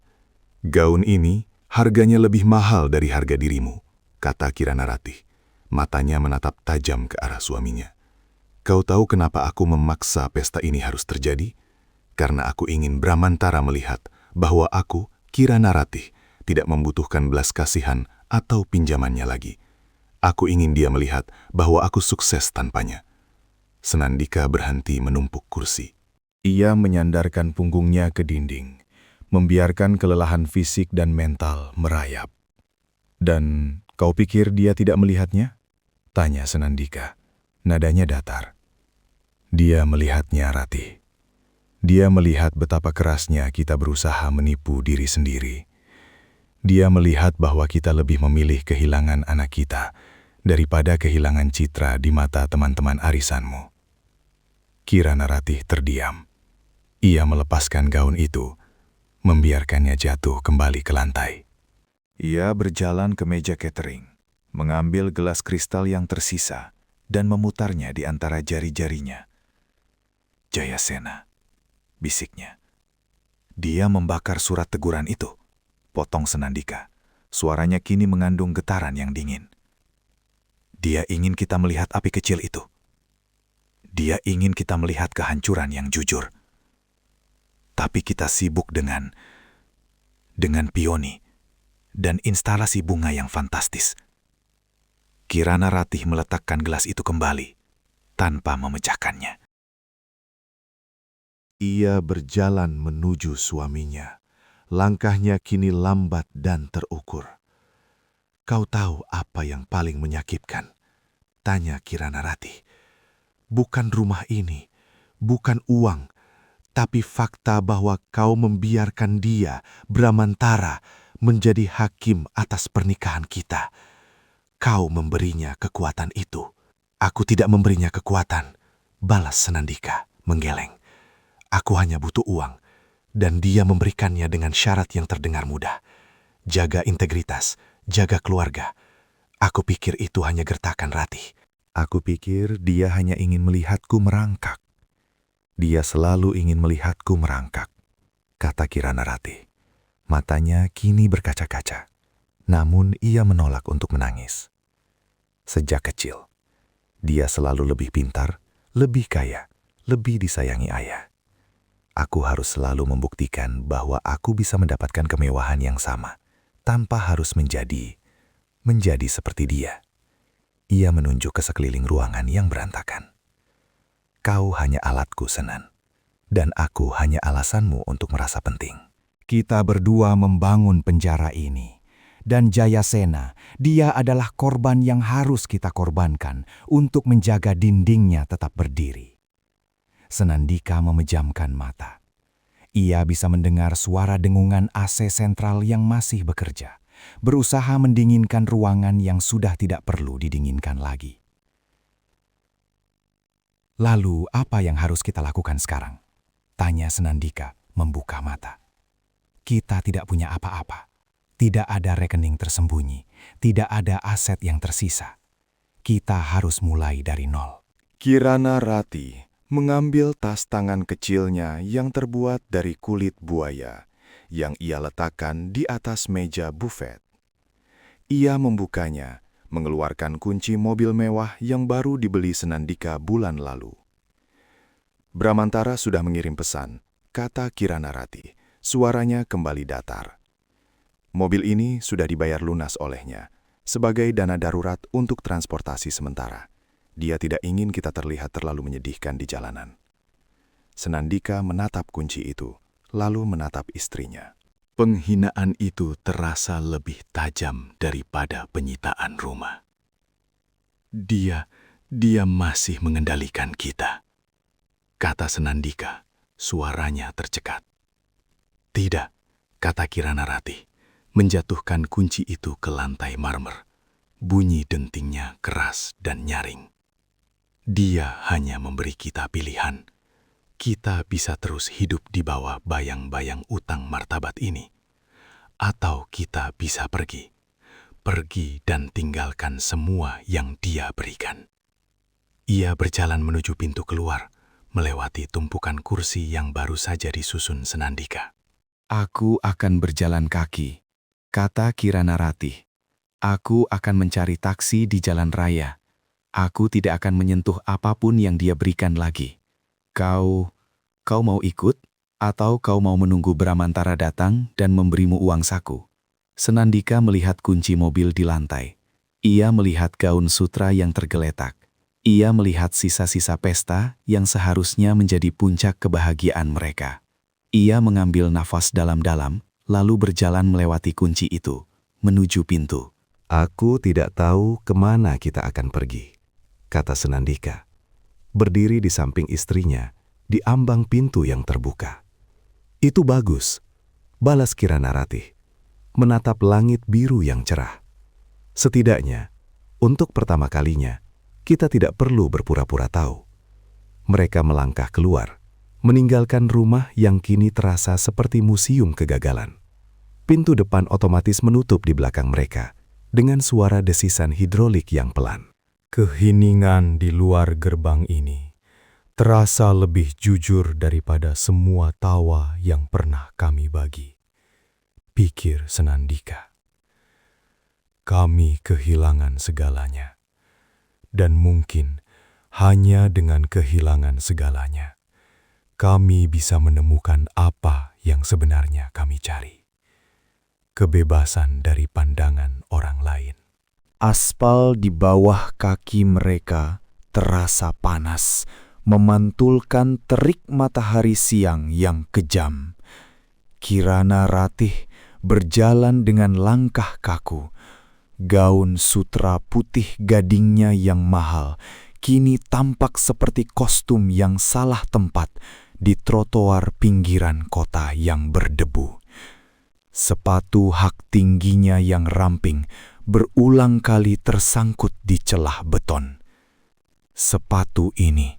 "Gaun ini harganya lebih mahal dari harga dirimu," kata Kirana Ratih. Matanya menatap tajam ke arah suaminya. "Kau tahu kenapa aku memaksa pesta ini harus terjadi? Karena aku ingin Bramantara melihat bahwa aku, Kirana Ratih, tidak membutuhkan belas kasihan atau pinjamannya lagi. Aku ingin dia melihat bahwa aku sukses tanpanya." Senandika berhenti menumpuk kursi. Ia menyandarkan punggungnya ke dinding, membiarkan kelelahan fisik dan mental merayap. "Dan kau pikir dia tidak melihatnya?" tanya Senandika. Nadanya datar. "Dia melihatnya, Ratih. Dia melihat betapa kerasnya kita berusaha menipu diri sendiri. Dia melihat bahwa kita lebih memilih kehilangan anak kita daripada kehilangan citra di mata teman-teman arisanmu." Kirana Ratih terdiam. Ia melepaskan gaun itu, membiarkannya jatuh kembali ke lantai. Ia berjalan ke meja catering, mengambil gelas kristal yang tersisa dan memutarnya di antara jari-jarinya. "Jayasena," bisiknya. "Dia membakar surat teguran itu," potong Senandika. Suaranya kini mengandung getaran yang dingin. "Dia ingin kita melihat api kecil itu. Dia ingin kita melihat kehancuran yang jujur. Tapi kita sibuk dengan pioni dan instalasi bunga yang fantastis. Kirana Ratih meletakkan gelas itu kembali, tanpa memecahkannya. Ia berjalan menuju suaminya. Langkahnya kini lambat dan terukur. "Kau tahu apa yang paling menyakitkan?" tanya Kirana Ratih. "Bukan rumah ini, bukan uang, tapi fakta bahwa kau membiarkan dia, Bramantara, menjadi hakim atas pernikahan kita. Kau memberinya kekuatan itu." "Aku tidak memberinya kekuatan," balas Senandika, menggeleng. "Aku hanya butuh uang, dan dia memberikannya dengan syarat yang terdengar mudah. Jaga integritas, jaga keluarga. Aku pikir itu hanya gertakan Ratih." Aku pikir dia hanya ingin melihatku merangkak. Dia selalu ingin melihatku merangkak, kata Kirana Ratih. Matanya kini berkaca-kaca, namun ia menolak untuk menangis. Sejak kecil, dia selalu lebih pintar, lebih kaya, lebih disayangi ayah. Aku harus selalu membuktikan bahwa aku bisa mendapatkan kemewahan yang sama, tanpa harus menjadi seperti dia. Ia menunjuk ke sekeliling ruangan yang berantakan. "Kau hanya alatku, Senan, dan aku hanya alasanmu untuk merasa penting." Kita berdua membangun penjara ini. Dan Jayasena, dia adalah korban yang harus kita korbankan untuk menjaga dindingnya tetap berdiri. Senandika memejamkan mata. Ia bisa mendengar suara dengungan AC sentral yang masih bekerja, berusaha mendinginkan ruangan yang sudah tidak perlu didinginkan lagi. Lalu apa yang harus kita lakukan sekarang? Tanya Senandika membuka mata. Kita tidak punya apa-apa. Tidak ada rekening tersembunyi. Tidak ada aset yang tersisa. Kita harus mulai dari nol. Kirana Ratih mengambil tas tangan kecilnya yang terbuat dari kulit buaya yang ia letakkan di atas meja bufet. Ia membukanya, mengeluarkan kunci mobil mewah yang baru dibeli Senandika bulan lalu. "Bramantara sudah mengirim pesan," kata Kirana Ratih. Suaranya kembali datar. "Mobil ini sudah dibayar lunas olehnya sebagai dana darurat untuk transportasi sementara. Dia tidak ingin kita terlihat terlalu menyedihkan di jalanan." Senandika menatap kunci itu, lalu menatap istrinya. Penghinaan itu terasa lebih tajam daripada penyitaan rumah. Dia masih mengendalikan kita, kata Senandika, suaranya tercekat. "Tidak," kata Kirana Ratih, menjatuhkan kunci itu ke lantai marmer. Bunyi dentingnya keras dan nyaring. "Dia hanya memberi kita pilihan. Kita bisa terus hidup di bawah bayang-bayang utang martabat ini. Atau kita bisa pergi dan tinggalkan semua yang dia berikan." Ia berjalan menuju pintu keluar, melewati tumpukan kursi yang baru saja disusun Senandika. Aku akan berjalan kaki, kata Kirana Ratih. Aku akan mencari taksi di jalan raya. Aku tidak akan menyentuh apapun yang dia berikan lagi. Kau mau ikut? Atau kau mau menunggu Bramantara datang dan memberimu uang saku? Senandika melihat kunci mobil di lantai. Ia melihat gaun sutra yang tergeletak. Ia melihat sisa-sisa pesta yang seharusnya menjadi puncak kebahagiaan mereka. Ia mengambil nafas dalam-dalam, lalu berjalan melewati kunci itu, menuju pintu. "Aku tidak tahu kemana kita akan pergi," kata Senandika. Berdiri di samping istrinya, di ambang pintu yang terbuka. "Itu bagus," balas Kirana Ratih, menatap langit biru yang cerah. "Setidaknya, untuk pertama kalinya, kita tidak perlu berpura-pura tahu." Mereka melangkah keluar, meninggalkan rumah yang kini terasa seperti museum kegagalan. Pintu depan otomatis menutup di belakang mereka, dengan suara desisan hidrolik yang pelan. Keheningan di luar gerbang ini terasa lebih jujur daripada semua tawa yang pernah kami bagi, pikir Senandika. Kami kehilangan segalanya, dan mungkin hanya dengan kehilangan segalanya, kami bisa menemukan apa yang sebenarnya kami cari. Kebebasan dari pandangan orang lain. Aspal di bawah kaki mereka terasa panas, memantulkan terik matahari siang yang kejam. Kirana Ratih berjalan dengan langkah kaku. Gaun sutra putih gadingnya yang mahal kini tampak seperti kostum yang salah tempat di trotoar pinggiran kota yang berdebu. Sepatu hak tingginya yang ramping berulang kali tersangkut di celah beton. Sepatu ini,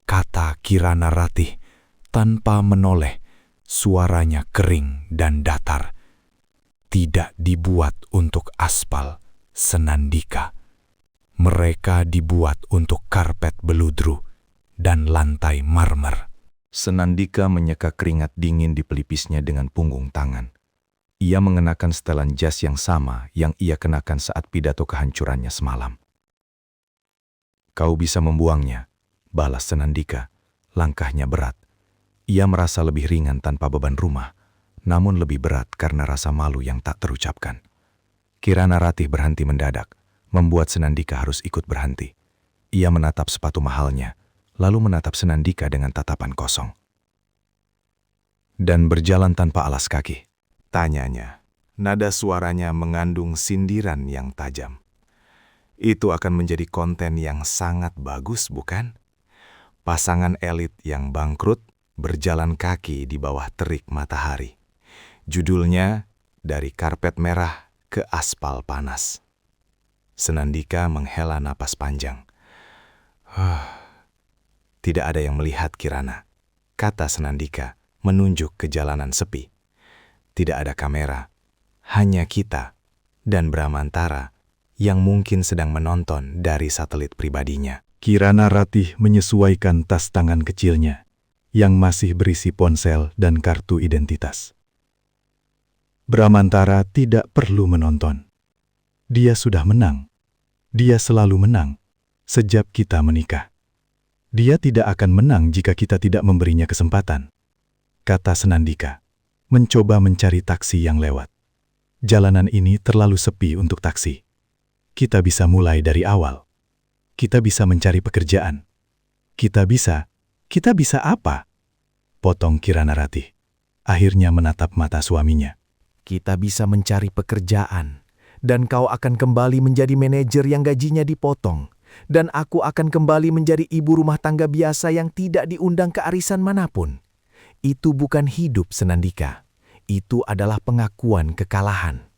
kata Kirana Ratih tanpa menoleh, suaranya kering dan datar. Tidak dibuat untuk aspal, Senandika. Mereka dibuat untuk karpet beludru dan lantai marmer. Senandika menyeka keringat dingin di pelipisnya dengan punggung tangan. Ia mengenakan setelan jas yang sama yang ia kenakan saat pidato kehancurannya semalam. Kau bisa membuangnya, balas Senandika. Langkahnya berat. Ia merasa lebih ringan tanpa beban rumah, namun lebih berat karena rasa malu yang tak terucapkan. Kirana Ratih berhenti mendadak, membuat Senandika harus ikut berhenti. Ia menatap sepatu mahalnya, lalu menatap Senandika dengan tatapan kosong. Dan berjalan tanpa alas kaki, tanyanya. Nada suaranya mengandung sindiran yang tajam. Itu akan menjadi konten yang sangat bagus, bukan? Pasangan elit yang bangkrut berjalan kaki di bawah terik matahari. Judulnya, Dari Karpet Merah ke Aspal Panas. Senandika menghela napas panjang. Tidak ada yang melihat Kirana, kata Senandika menunjuk ke jalanan sepi. Tidak ada kamera, hanya kita dan Bramantara yang mungkin sedang menonton dari satelit pribadinya. Kirana Ratih menyesuaikan tas tangan kecilnya yang masih berisi ponsel dan kartu identitas. Bramantara tidak perlu menonton. Dia sudah menang. Dia selalu menang sejak kita menikah. Dia tidak akan menang jika kita tidak memberinya kesempatan, kata Senandika, mencoba mencari taksi yang lewat. Jalanan ini terlalu sepi untuk taksi. Kita bisa mulai dari awal. Kita bisa mencari pekerjaan. Kita bisa apa? Potong Kirana Ratih. Akhirnya menatap mata suaminya. Kita bisa mencari pekerjaan, dan kau akan kembali menjadi manajer yang gajinya dipotong, dan aku akan kembali menjadi ibu rumah tangga biasa yang tidak diundang ke arisan manapun. Itu bukan hidup, Senandika. Itu adalah pengakuan kekalahan.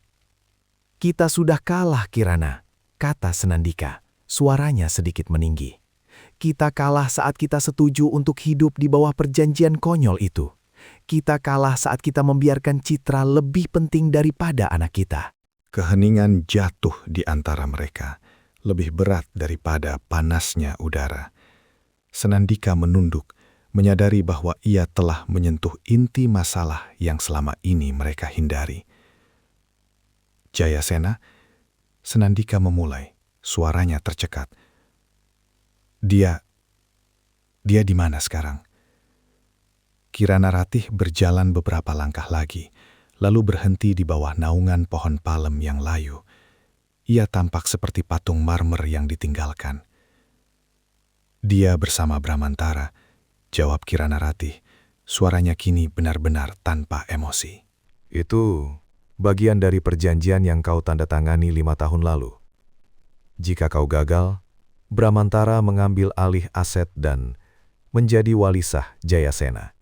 Kita sudah kalah, Kirana, kata Senandika, suaranya sedikit meninggi. Kita kalah saat kita setuju untuk hidup di bawah perjanjian konyol itu. Kita kalah saat kita membiarkan citra lebih penting daripada anak kita. Keheningan jatuh di antara mereka, lebih berat daripada panasnya udara. Senandika menunduk, menyadari bahwa ia telah menyentuh inti masalah yang selama ini mereka hindari. Jayasena, Senandika memulai, suaranya tercekat. Dia di mana sekarang? Kirana Ratih berjalan beberapa langkah lagi, lalu berhenti di bawah naungan pohon palem yang layu. Ia tampak seperti patung marmer yang ditinggalkan. Dia bersama Bramantara, jawab Kirana Ratih. Suaranya kini benar-benar tanpa emosi. Itu bagian dari perjanjian yang kau tanda tangani 5 tahun lalu. Jika kau gagal, Bramantara mengambil alih aset dan menjadi walisah Jayasena.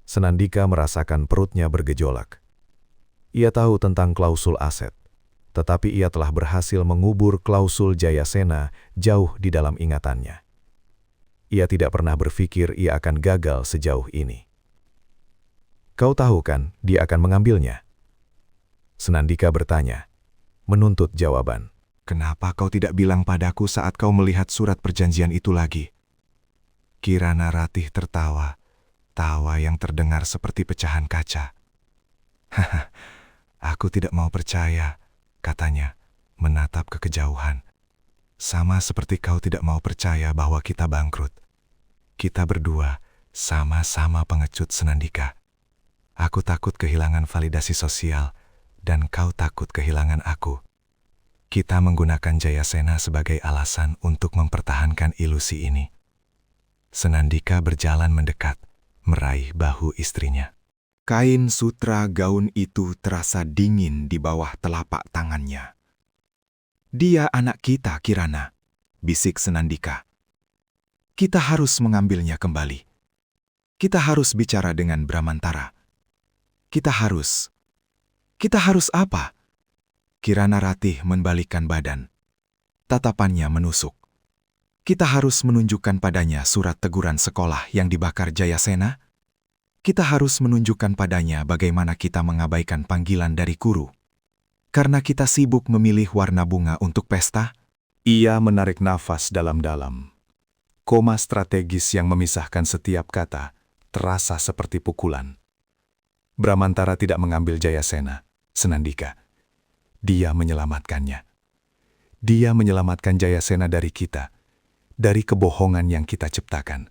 Senandika merasakan perutnya bergejolak. Ia tahu tentang klausul aset, tetapi ia telah berhasil mengubur klausul Jayasena jauh di dalam ingatannya. Ia tidak pernah berpikir ia akan gagal sejauh ini. Kau tahu kan dia akan mengambilnya? Senandika bertanya, menuntut jawaban. Kenapa kau tidak bilang padaku saat kau melihat surat perjanjian itu lagi? Kirana Ratih tertawa, tawa yang terdengar seperti pecahan kaca. Haha, aku tidak mau percaya, katanya, menatap ke kejauhan. Sama seperti kau tidak mau percaya bahwa kita bangkrut. Kita berdua sama-sama pengecut, Senandika. Aku takut kehilangan validasi sosial, dan kau takut kehilangan aku. Kita menggunakan Jayasena sebagai alasan untuk mempertahankan ilusi ini. Senandika berjalan mendekat, meraih bahu istrinya. Kain sutra gaun itu terasa dingin di bawah telapak tangannya. "Dia anak kita, Kirana," bisik Senandika. "Kita harus mengambilnya kembali. Kita harus bicara dengan Bramantara. Kita harus apa?" Kirana Ratih membalikkan badan. Tatapannya menusuk. "Kita harus menunjukkan padanya surat teguran sekolah yang dibakar Jayasena? Kita harus menunjukkan padanya bagaimana kita mengabaikan panggilan dari guru. Karena kita sibuk memilih warna bunga untuk pesta?" Ia menarik nafas dalam-dalam. Koma strategis yang memisahkan setiap kata terasa seperti pukulan. Bramantara tidak mengambil Jayasena, Senandika. Dia menyelamatkannya. Dia menyelamatkan Jayasena dari kita, dari kebohongan yang kita ciptakan.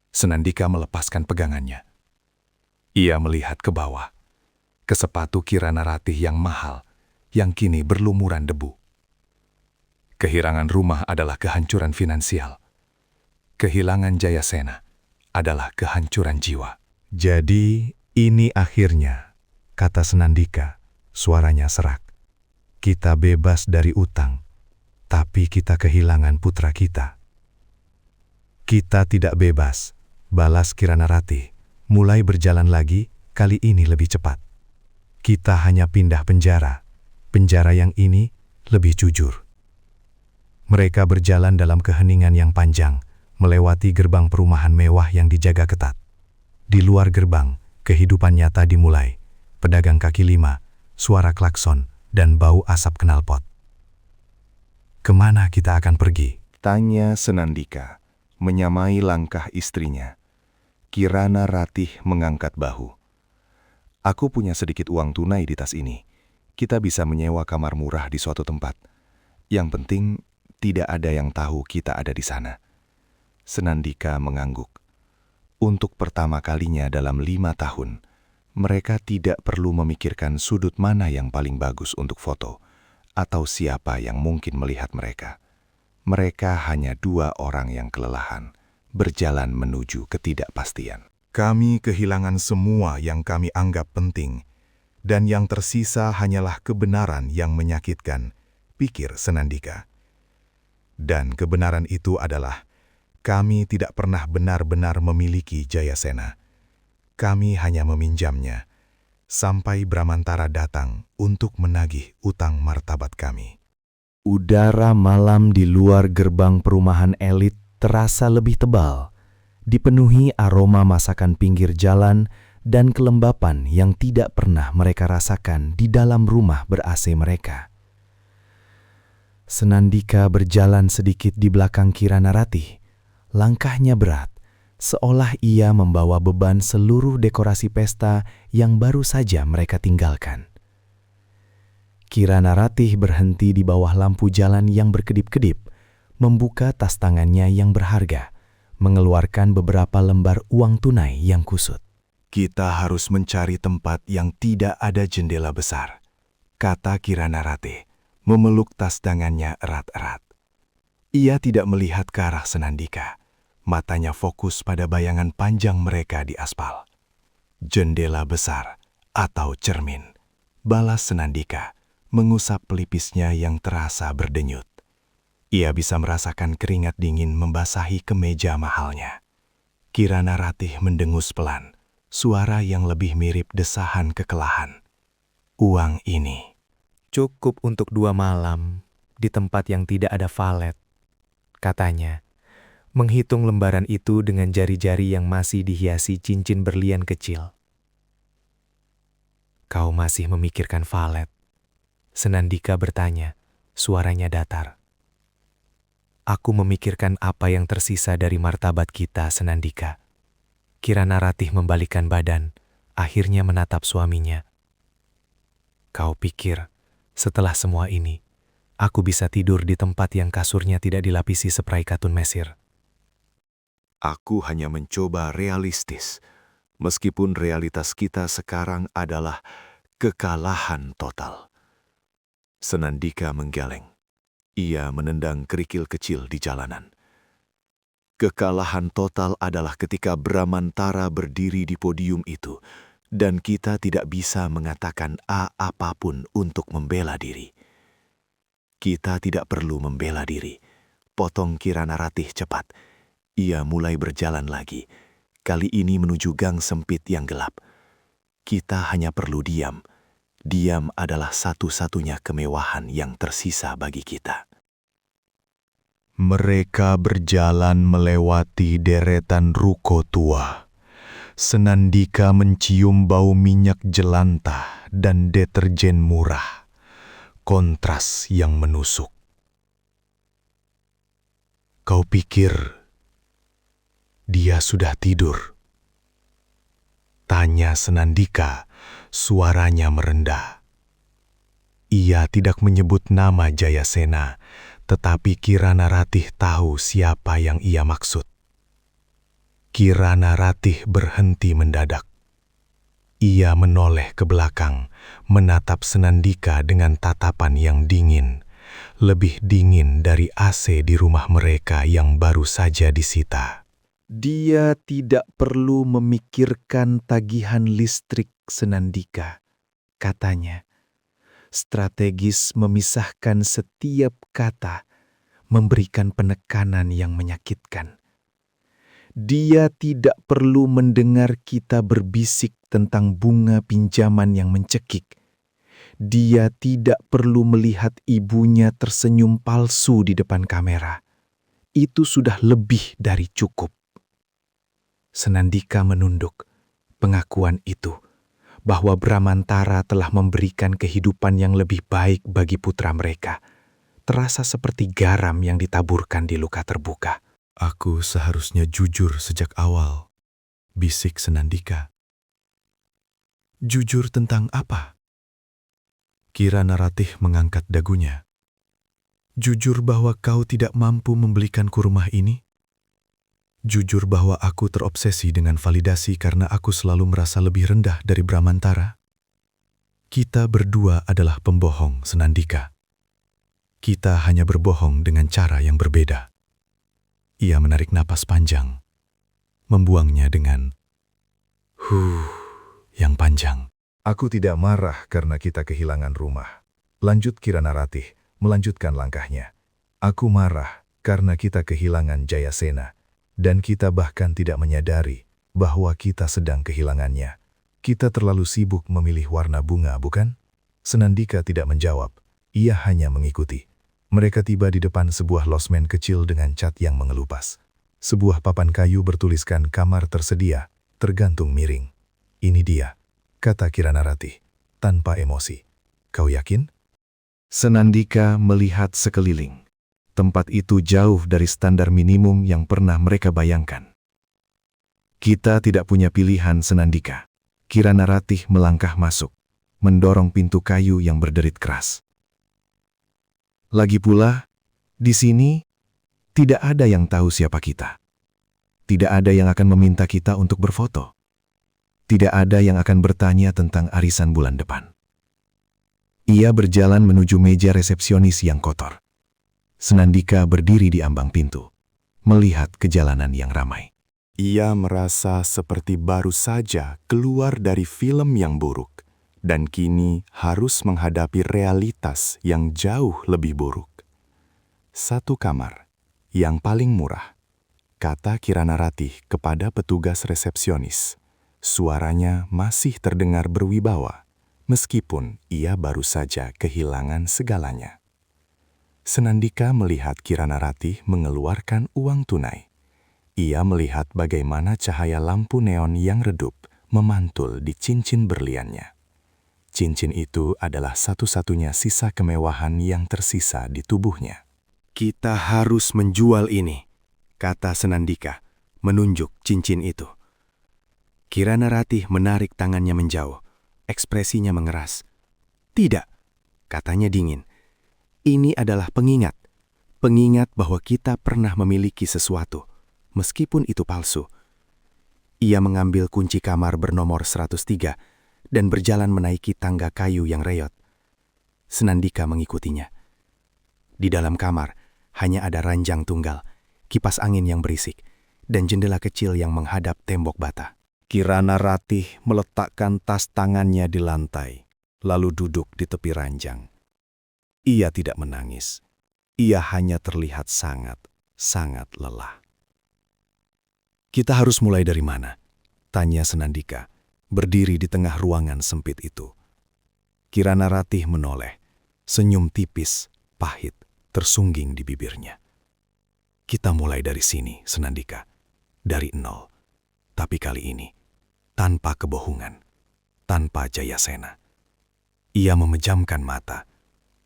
Senandika melepaskan pegangannya. Ia melihat ke bawah, ke sepatu Kirana Ratih yang mahal, yang kini berlumuran debu. Kehilangan rumah adalah kehancuran finansial. Kehilangan Jayasena adalah kehancuran jiwa. Jadi, ini akhirnya, kata Senandika, suaranya serak. Kita bebas dari utang, tapi kita kehilangan putra kita. Kita tidak bebas, balas Kirana Ratih, mulai berjalan lagi, kali ini lebih cepat. Kita hanya pindah penjara, penjara yang ini lebih jujur. Mereka berjalan dalam keheningan yang panjang, melewati gerbang perumahan mewah yang dijaga ketat. Di luar gerbang, kehidupan nyata dimulai. Pedagang kaki lima, suara klakson, dan bau asap knalpot. Kemana kita akan pergi? Tanya Senandika, menyamai langkah istrinya. Kirana Ratih mengangkat bahu. "Aku punya sedikit uang tunai di tas ini. Kita bisa menyewa kamar murah di suatu tempat. Yang penting, tidak ada yang tahu kita ada di sana." Senandika mengangguk. Untuk pertama kalinya dalam 5 tahun, mereka tidak perlu memikirkan sudut mana yang paling bagus untuk foto, atau siapa yang mungkin melihat mereka. Mereka hanya 2 orang yang kelelahan, berjalan menuju ketidakpastian. Kami kehilangan semua yang kami anggap penting, dan yang tersisa hanyalah kebenaran yang menyakitkan, pikir Senandika. Dan kebenaran itu adalah, kami tidak pernah benar-benar memiliki Jayasena. Kami hanya meminjamnya, sampai Bramantara datang untuk menagih utang martabat kami. Udara malam di luar gerbang perumahan elit terasa lebih tebal, dipenuhi aroma masakan pinggir jalan dan kelembapan yang tidak pernah mereka rasakan di dalam rumah ber-AC mereka. Senandika berjalan sedikit di belakang Kirana Ratih. Langkahnya berat, seolah ia membawa beban seluruh dekorasi pesta yang baru saja mereka tinggalkan. Kirana Ratih berhenti di bawah lampu jalan yang berkedip-kedip, membuka tas tangannya yang berharga, mengeluarkan beberapa lembar uang tunai yang kusut. "Kita harus mencari tempat yang tidak ada jendela besar," kata Kirana Ratih, memeluk tas tangannya erat-erat. Ia tidak melihat ke arah Senandika. Matanya fokus pada bayangan panjang mereka di aspal. "Jendela besar atau cermin," balas Senandika, mengusap pelipisnya yang terasa berdenyut. Ia bisa merasakan keringat dingin membasahi kemeja mahalnya. Kirana Ratih mendengus pelan, suara yang lebih mirip desahan kekelahan. "Uang ini cukup untuk 2 malam di tempat yang tidak ada valet," katanya, menghitung lembaran itu dengan jari-jari yang masih dihiasi cincin berlian kecil. "Kau masih memikirkan valet?" Senandika bertanya, suaranya datar. "Aku memikirkan apa yang tersisa dari martabat kita, Senandika." Kirana Ratih membalikkan badan, akhirnya menatap suaminya. "Kau pikir, setelah semua ini, aku bisa tidur di tempat yang kasurnya tidak dilapisi spray katun Mesir?" Aku hanya mencoba realistis, meskipun realitas kita sekarang adalah kekalahan total. Senandika menggeleng. Ia menendang kerikil kecil di jalanan. Kekalahan total adalah ketika Bramantara berdiri di podium itu dan kita tidak bisa mengatakan apapun untuk membela diri. Kita tidak perlu membela diri. Potong Kirana Ratih cepat. Ia mulai berjalan lagi. Kali ini menuju gang sempit yang gelap. Kita hanya perlu diam. Diam adalah satu-satunya kemewahan yang tersisa bagi kita. Mereka berjalan melewati deretan ruko tua. Senandika mencium bau minyak jelantah dan deterjen murah. Kontras yang menusuk. Kau pikir dia sudah tidur? Tanya Senandika, suaranya merendah. Ia tidak menyebut nama Jayasena, tetapi Kirana Ratih tahu siapa yang ia maksud. Kirana Ratih berhenti mendadak. Ia menoleh ke belakang, menatap Senandika dengan tatapan yang dingin, lebih dingin dari AC di rumah mereka yang baru saja disita. Dia tidak perlu memikirkan tagihan listrik Senandika, katanya. Strategis memisahkan setiap kata, memberikan penekanan yang menyakitkan. Dia tidak perlu mendengar kita berbisik tentang bunga pinjaman yang mencekik. Dia tidak perlu melihat ibunya tersenyum palsu di depan kamera. Itu sudah lebih dari cukup. Senandika menunduk. Pengakuan itu, bahwa Bramantara telah memberikan kehidupan yang lebih baik bagi putra mereka, terasa seperti garam yang ditaburkan di luka terbuka. Aku seharusnya jujur sejak awal, bisik Senandika. Jujur tentang apa? Kirana Ratih mengangkat dagunya. Jujur bahwa kau tidak mampu membelikanku rumah ini? Jujur bahwa aku terobsesi dengan validasi karena aku selalu merasa lebih rendah dari Bramantara? Kita berdua adalah pembohong, Senandika. Kita hanya berbohong dengan cara yang berbeda. Ia menarik napas panjang, membuangnya dengan yang panjang. Aku tidak marah karena kita kehilangan rumah. Lanjut Kirana Ratih, melanjutkan langkahnya. Aku marah karena kita kehilangan Jayasena. Dan kita bahkan tidak menyadari bahwa kita sedang kehilangannya. Kita terlalu sibuk memilih warna bunga, bukan? Senandika tidak menjawab. Ia hanya mengikuti. Mereka tiba di depan sebuah losmen kecil dengan cat yang mengelupas. Sebuah papan kayu bertuliskan kamar tersedia, tergantung miring. Ini dia, kata Kirana Ratih, tanpa emosi. Kau yakin? Senandika melihat sekeliling. Tempat itu jauh dari standar minimum yang pernah mereka bayangkan. Kita tidak punya pilihan, Senandika. Kirana Ratih melangkah masuk, mendorong pintu kayu yang berderit keras. Lagi pula, di sini tidak ada yang tahu siapa kita. Tidak ada yang akan meminta kita untuk berfoto. Tidak ada yang akan bertanya tentang arisan bulan depan. Ia berjalan menuju meja resepsionis yang kotor. Senandika berdiri di ambang pintu, melihat kejalanan yang ramai. Ia merasa seperti baru saja keluar dari film yang buruk, dan kini harus menghadapi realitas yang jauh lebih buruk. Satu kamar, yang paling murah, kata Kirana Ratih kepada petugas resepsionis. Suaranya masih terdengar berwibawa, meskipun ia baru saja kehilangan segalanya. Senandika melihat Kirana Ratih mengeluarkan uang tunai. Ia melihat bagaimana cahaya lampu neon yang redup memantul di cincin berliannya. Cincin itu adalah satu-satunya sisa kemewahan yang tersisa di tubuhnya. Kita harus menjual ini, kata Senandika, menunjuk cincin itu. Kirana Ratih menarik tangannya menjauh, ekspresinya mengeras. Tidak, katanya dingin. Ini adalah pengingat. Pengingat bahwa kita pernah memiliki sesuatu, meskipun itu palsu. Ia mengambil kunci kamar bernomor 103 dan berjalan menaiki tangga kayu yang reyot. Senandika mengikutinya. Di dalam kamar, hanya ada ranjang tunggal, kipas angin yang berisik, dan jendela kecil yang menghadap tembok bata. Kirana Ratih meletakkan tas tangannya di lantai, lalu duduk di tepi ranjang. Ia tidak menangis. Ia hanya terlihat sangat lelah. "Kita harus mulai dari mana?" tanya Senandika, berdiri di tengah ruangan sempit itu. Kirana Ratih menoleh, senyum tipis, pahit, tersungging di bibirnya. "Kita mulai dari sini, Senandika. Dari nol. Tapi kali ini, tanpa kebohongan, tanpa Jayasena." Ia memejamkan mata.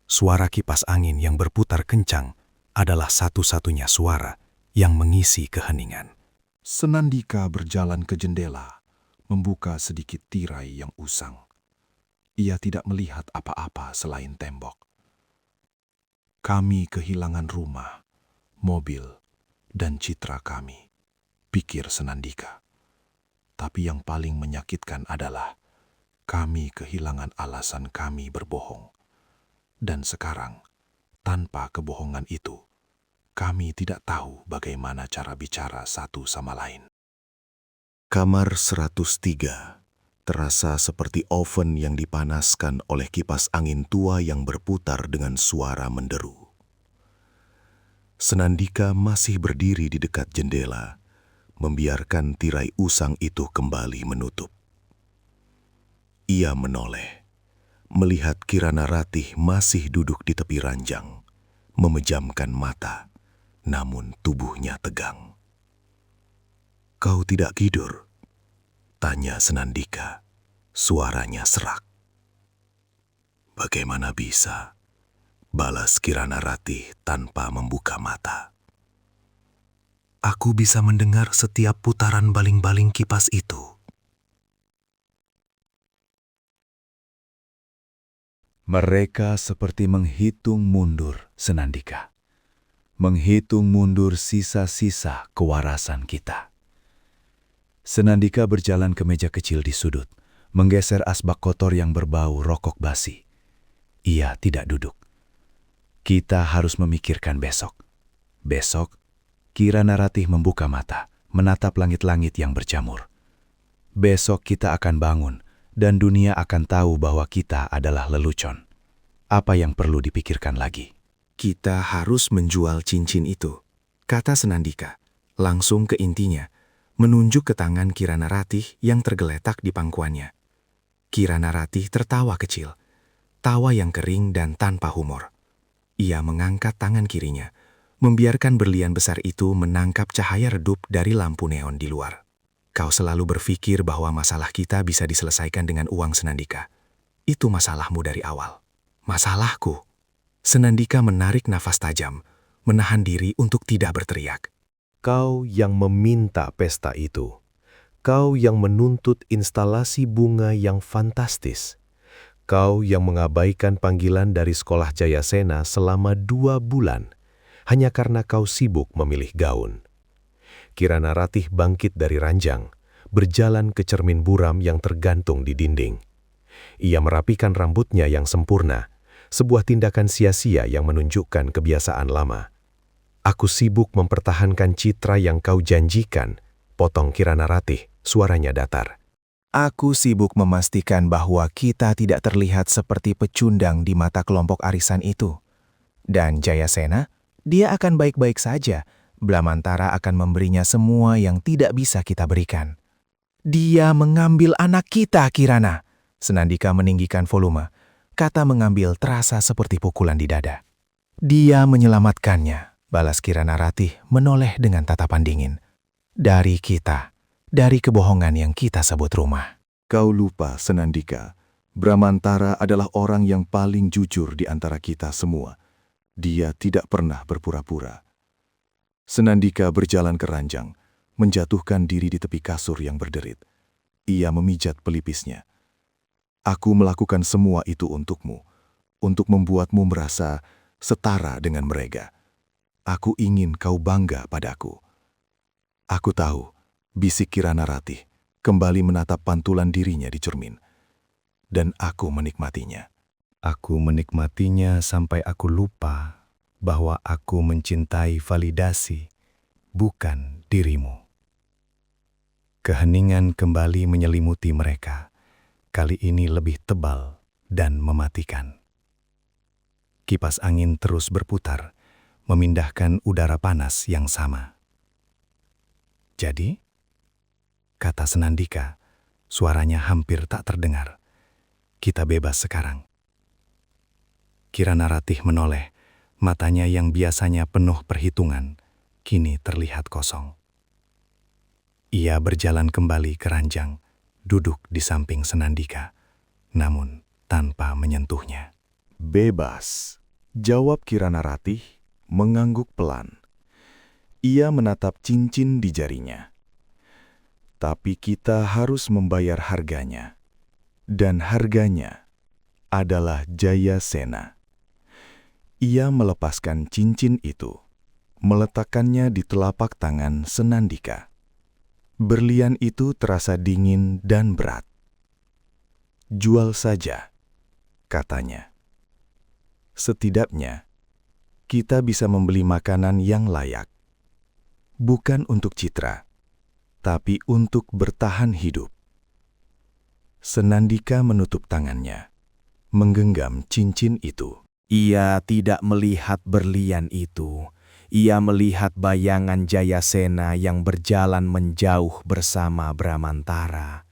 Suara kipas angin yang berputar kencang adalah satu-satunya suara yang mengisi keheningan. Senandika berjalan ke jendela, membuka sedikit tirai yang usang. Ia tidak melihat apa-apa selain tembok. "Kami kehilangan rumah, mobil, dan citra kami," pikir Senandika. "Tapi yang paling menyakitkan adalah kami kehilangan alasan kami berbohong. Dan sekarang, tanpa kebohongan itu, kami tidak tahu bagaimana cara bicara satu sama lain." Kamar 103 terasa seperti oven yang dipanaskan oleh kipas angin tua yang berputar dengan suara menderu. Senandika masih berdiri di dekat jendela, membiarkan tirai usang itu kembali menutup. Ia menoleh, melihat Kirana Ratih masih duduk di tepi ranjang, memejamkan mata, namun tubuhnya tegang. "Kau tidak tidur?" tanya Senandika, suaranya serak. "Bagaimana bisa?" balas Kirana Ratih tanpa membuka mata. "Aku bisa mendengar setiap putaran baling-baling kipas itu." Mereka seperti menghitung mundur, Senandika. Menghitung mundur sisa-sisa kewarasan kita. Senandika berjalan ke meja kecil di sudut, menggeser asbak kotor yang berbau rokok basi. Ia tidak duduk. Kita harus memikirkan besok. Besok, Kirana Ratih membuka mata, menatap langit-langit yang berjamur. Besok kita akan bangun, dan dunia akan tahu bahwa kita adalah lelucon. Apa yang perlu dipikirkan lagi? Kita harus menjual cincin itu, kata Senandika, langsung ke intinya, menunjuk ke tangan Kirana Ratih yang tergeletak di pangkuannya. Kirana Ratih tertawa kecil, tawa yang kering dan tanpa humor. Ia mengangkat tangan kirinya, membiarkan berlian besar itu menangkap cahaya redup dari lampu neon di luar. "Kau selalu berpikir bahwa masalah kita bisa diselesaikan dengan uang, Senandika. Itu masalahmu dari awal. Masalahku." Senandika menarik nafas tajam, menahan diri untuk tidak berteriak. Kau yang meminta pesta itu. Kau yang menuntut instalasi bunga yang fantastis. Kau yang mengabaikan panggilan dari sekolah Jayasena selama 2 bulan, hanya karena kau sibuk memilih gaun. Kirana Ratih bangkit dari ranjang, berjalan ke cermin buram yang tergantung di dinding. Ia merapikan rambutnya yang sempurna, sebuah tindakan sia-sia yang menunjukkan kebiasaan lama. "Aku sibuk mempertahankan citra yang kau janjikan," potong Kirana Ratih, suaranya datar. "Aku sibuk memastikan bahwa kita tidak terlihat seperti pecundang di mata kelompok arisan itu. Dan Jayasena, dia akan baik-baik saja. Blamantara akan memberinya semua yang tidak bisa kita berikan." "Dia mengambil anak kita, Kirana." Senandika meninggikan volume. Kata mengambil terasa seperti pukulan di dada. "Dia menyelamatkannya," balas Kirana Ratih menoleh dengan tatapan dingin. "Dari kita, dari kebohongan yang kita sebut rumah." Kau lupa, Senandika, Bramantara adalah orang yang paling jujur di antara kita semua. Dia tidak pernah berpura-pura. Senandika berjalan ke ranjang, menjatuhkan diri di tepi kasur yang berderit. Ia memijat pelipisnya. "Aku melakukan semua itu untukmu, untuk membuatmu merasa setara dengan mereka. Aku ingin kau bangga padaku." "Aku tahu," bisik Kirana Ratih, kembali menatap pantulan dirinya di cermin. "Dan aku menikmatinya." Aku menikmatinya sampai aku lupa bahwa aku mencintai validasi, bukan dirimu. Keheningan kembali menyelimuti mereka, kali ini lebih tebal dan mematikan. Kipas angin terus berputar, memindahkan udara panas yang sama. Jadi, kata Senandika, suaranya hampir tak terdengar. Kita bebas sekarang. Kirana Ratih menoleh, matanya yang biasanya penuh perhitungan, kini terlihat kosong. Ia berjalan kembali ke ranjang, duduk di samping Senandika, namun tanpa menyentuhnya. Bebas, jawab Kirana Ratih mengangguk pelan. Ia menatap cincin di jarinya. Tapi kita harus membayar harganya. Dan harganya adalah Jayasena. Ia melepaskan cincin itu, meletakkannya di telapak tangan Senandika. Berlian itu terasa dingin dan berat. Jual saja, katanya. Setidaknya, kita bisa membeli makanan yang layak. Bukan untuk citra, tapi untuk bertahan hidup. Senandika menutup tangannya, menggenggam cincin itu. Ia tidak melihat berlian itu. Ia melihat bayangan Jayasena yang berjalan menjauh bersama Bramantara.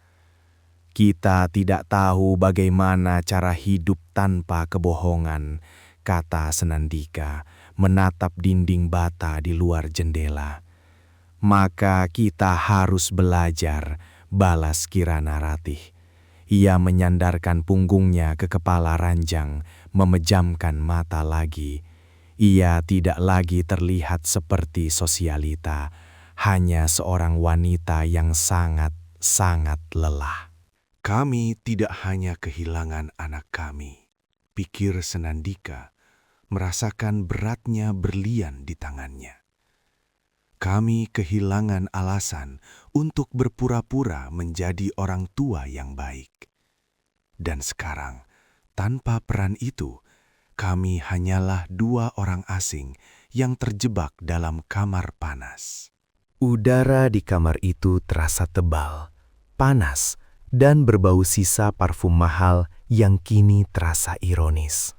Kita tidak tahu bagaimana cara hidup tanpa kebohongan, kata Senandika, menatap dinding bata di luar jendela. Maka kita harus belajar, balas Kirana Ratih. Ia menyandarkan punggungnya ke kepala ranjang, memejamkan mata lagi. Ia tidak lagi terlihat seperti Sosialita, hanya seorang wanita yang sangat-sangat lelah. Kami tidak hanya kehilangan anak kami, pikir Senandika, merasakan beratnya berlian di tangannya. Kami kehilangan alasan untuk berpura-pura menjadi orang tua yang baik. Dan sekarang, tanpa peran itu, kami hanyalah dua orang asing yang terjebak dalam kamar panas. Udara di kamar itu terasa tebal, panas, dan berbau sisa parfum mahal yang kini terasa ironis.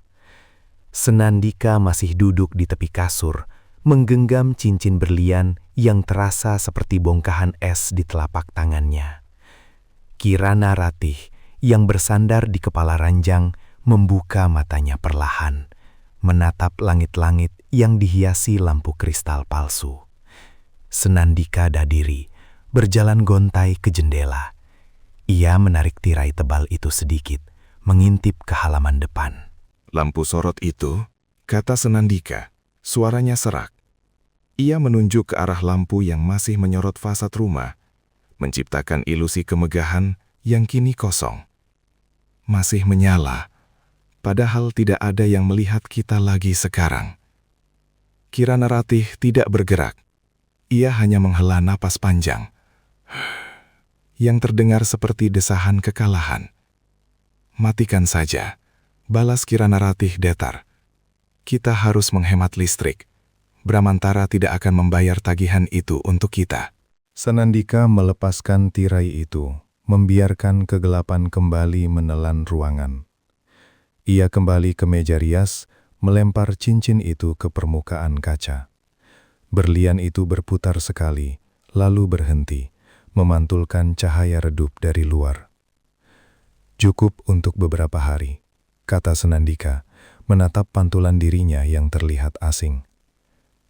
Senandika masih duduk di tepi kasur, menggenggam cincin berlian yang terasa seperti bongkahan es di telapak tangannya. Kirana Ratih yang bersandar di kepala ranjang membuka matanya perlahan, menatap langit-langit yang dihiasi lampu kristal palsu. Senandika dadiri, berjalan gontai ke jendela. Ia menarik tirai tebal itu sedikit, mengintip ke halaman depan. Lampu sorot itu, kata Senandika, suaranya serak. Ia menunjuk ke arah lampu yang masih menyorot fasad rumah, menciptakan ilusi kemegahan yang kini kosong. Masih menyala, padahal tidak ada yang melihat kita lagi sekarang. Kirana Ratih tidak bergerak. Ia hanya menghela napas panjang, yang terdengar seperti desahan kekalahan. Matikan saja, balas Kirana Ratih datar. Kita harus menghemat listrik. Bramantara tidak akan membayar tagihan itu untuk kita. Senandika melepaskan tirai itu, membiarkan kegelapan kembali menelan ruangan. Ia kembali ke meja rias, melempar cincin itu ke permukaan kaca. Berlian itu berputar sekali, lalu berhenti, memantulkan cahaya redup dari luar. Cukup untuk beberapa hari, kata Senandika, menatap pantulan dirinya yang terlihat asing.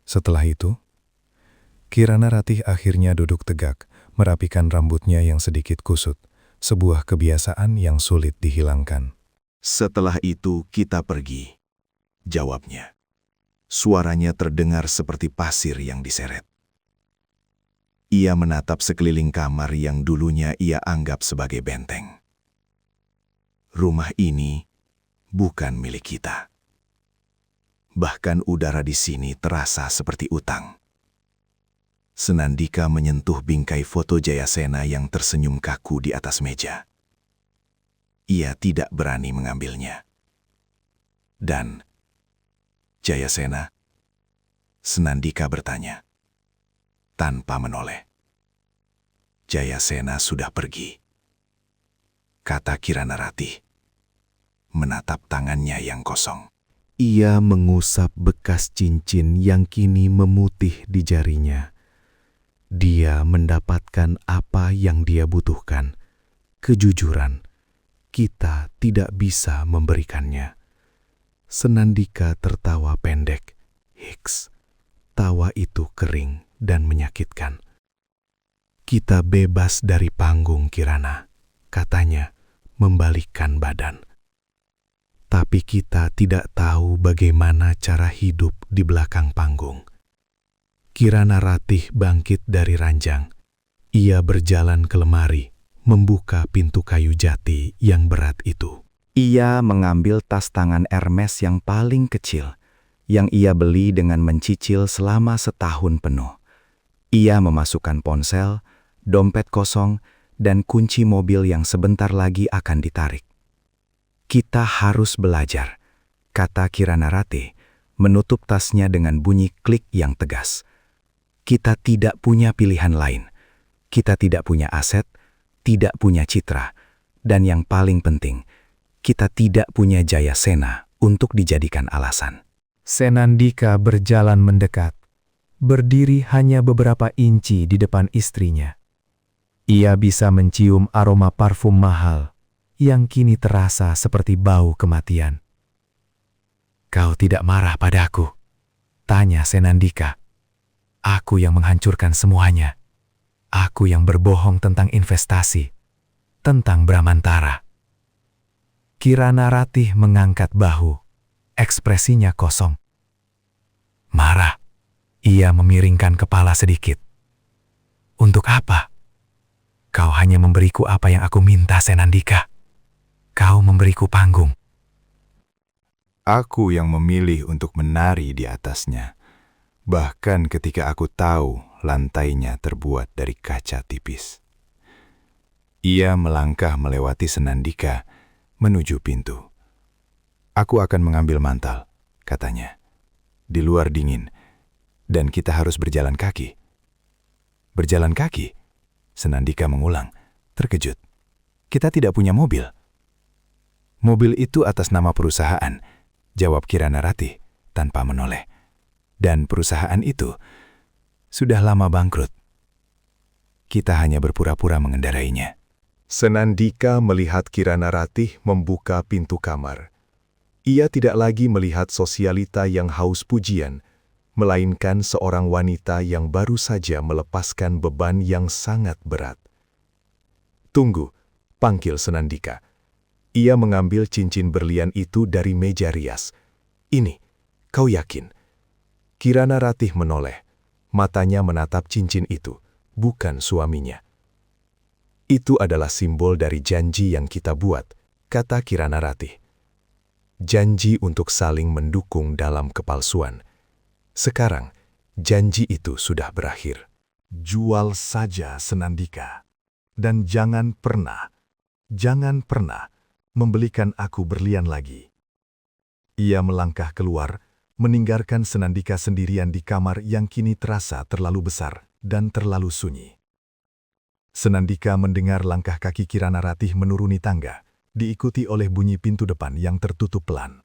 Setelah itu, Kirana Ratih akhirnya duduk tegak, merapikan rambutnya yang sedikit kusut, sebuah kebiasaan yang sulit dihilangkan. Setelah itu kita pergi, jawabnya. Suaranya terdengar seperti pasir yang diseret. Ia menatap sekeliling kamar yang dulunya ia anggap sebagai benteng. Rumah ini bukan milik kita. Bahkan udara di sini terasa seperti utang. Senandika menyentuh bingkai foto Jayasena yang tersenyum kaku di atas meja. Ia tidak berani mengambilnya. Dan, Jayasena, Senandika bertanya, tanpa menoleh. Jayasena sudah pergi, kata Kirana Ratih, menatap tangannya yang kosong. Ia mengusap bekas cincin yang kini memutih di jarinya. Dia mendapatkan apa yang dia butuhkan, kejujuran. Kita tidak bisa memberikannya. Senandika tertawa pendek. Hiks. Tawa itu kering dan menyakitkan. Kita bebas dari panggung, Kirana, katanya, membalikkan badan. Tapi kita tidak tahu bagaimana cara hidup di belakang panggung. Kirana Ratih bangkit dari ranjang. Ia berjalan ke lemari, membuka pintu kayu jati yang berat itu. Ia mengambil tas tangan Hermes yang paling kecil, yang ia beli dengan mencicil selama setahun penuh. Ia memasukkan ponsel, dompet kosong, dan kunci mobil yang sebentar lagi akan ditarik. Kita harus belajar, kata Kirana Ratih, menutup tasnya dengan bunyi klik yang tegas. Kita tidak punya pilihan lain. Kita tidak punya aset, tidak punya citra, dan yang paling penting, kita tidak punya Jayasena untuk dijadikan alasan. Senandika berjalan mendekat, berdiri hanya beberapa inci di depan istrinya. Ia bisa mencium aroma parfum mahal yang kini terasa seperti bau kematian. "Kau tidak marah padaku?" tanya Senandika. "Aku yang menghancurkan semuanya. Aku yang berbohong tentang investasi, tentang Bramantara." Kirana Ratih mengangkat bahu, ekspresinya kosong. Marah, ia memiringkan kepala sedikit. "Untuk apa? Kau hanya memberiku apa yang aku minta, Senandika. Kau memberiku panggung." Aku yang memilih untuk menari di atasnya, bahkan ketika aku tahu lantainya terbuat dari kaca tipis. Ia melangkah melewati Senandika menuju pintu. "Aku akan mengambil mantel," katanya. "Di luar dingin, dan kita harus berjalan kaki." "Berjalan kaki?" Senandika mengulang, terkejut. "Kita tidak punya mobil." "Mobil itu atas nama perusahaan," jawab Kirana Ratih tanpa menoleh. "Dan perusahaan itu sudah lama bangkrut. Kita hanya berpura-pura mengendarainya." Senandika melihat Kirana Ratih membuka pintu kamar. Ia tidak lagi melihat sosialita yang haus pujian, melainkan seorang wanita yang baru saja melepaskan beban yang sangat berat. "Tunggu," panggil Senandika. Ia mengambil cincin berlian itu dari meja rias. "Ini, kau yakin?" Kirana Ratih menoleh. Matanya menatap cincin itu, bukan suaminya. "Itu adalah simbol dari janji yang kita buat," kata Kirana Ratih. "Janji untuk saling mendukung dalam kepalsuan. Sekarang, janji itu sudah berakhir. Jual saja Senandika. Dan jangan pernah membelikan aku berlian lagi." Ia melangkah keluar, meninggalkan Senandika sendirian di kamar yang kini terasa terlalu besar dan terlalu sunyi. Senandika mendengar langkah kaki Kirana Ratih menuruni tangga, diikuti oleh bunyi pintu depan yang tertutup pelan.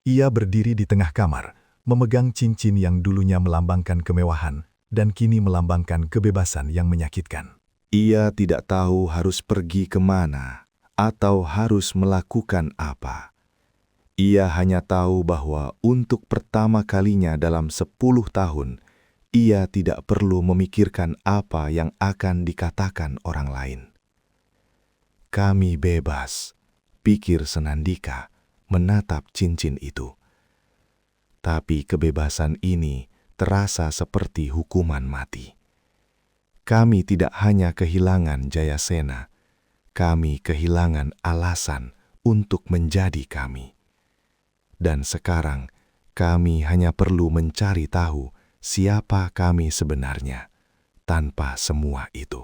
Ia berdiri di tengah kamar, memegang cincin yang dulunya melambangkan kemewahan dan kini melambangkan kebebasan yang menyakitkan. Ia tidak tahu harus pergi kemana atau harus melakukan apa. Ia hanya tahu bahwa untuk pertama kalinya dalam 10 tahun, ia tidak perlu memikirkan apa yang akan dikatakan orang lain. "Kami bebas," pikir Senandika, menatap cincin itu. Tapi kebebasan ini terasa seperti hukuman mati. Kami tidak hanya kehilangan Jayasena, kami kehilangan alasan untuk menjadi kami. Dan sekarang, kami hanya perlu mencari tahu siapa kami sebenarnya tanpa semua itu.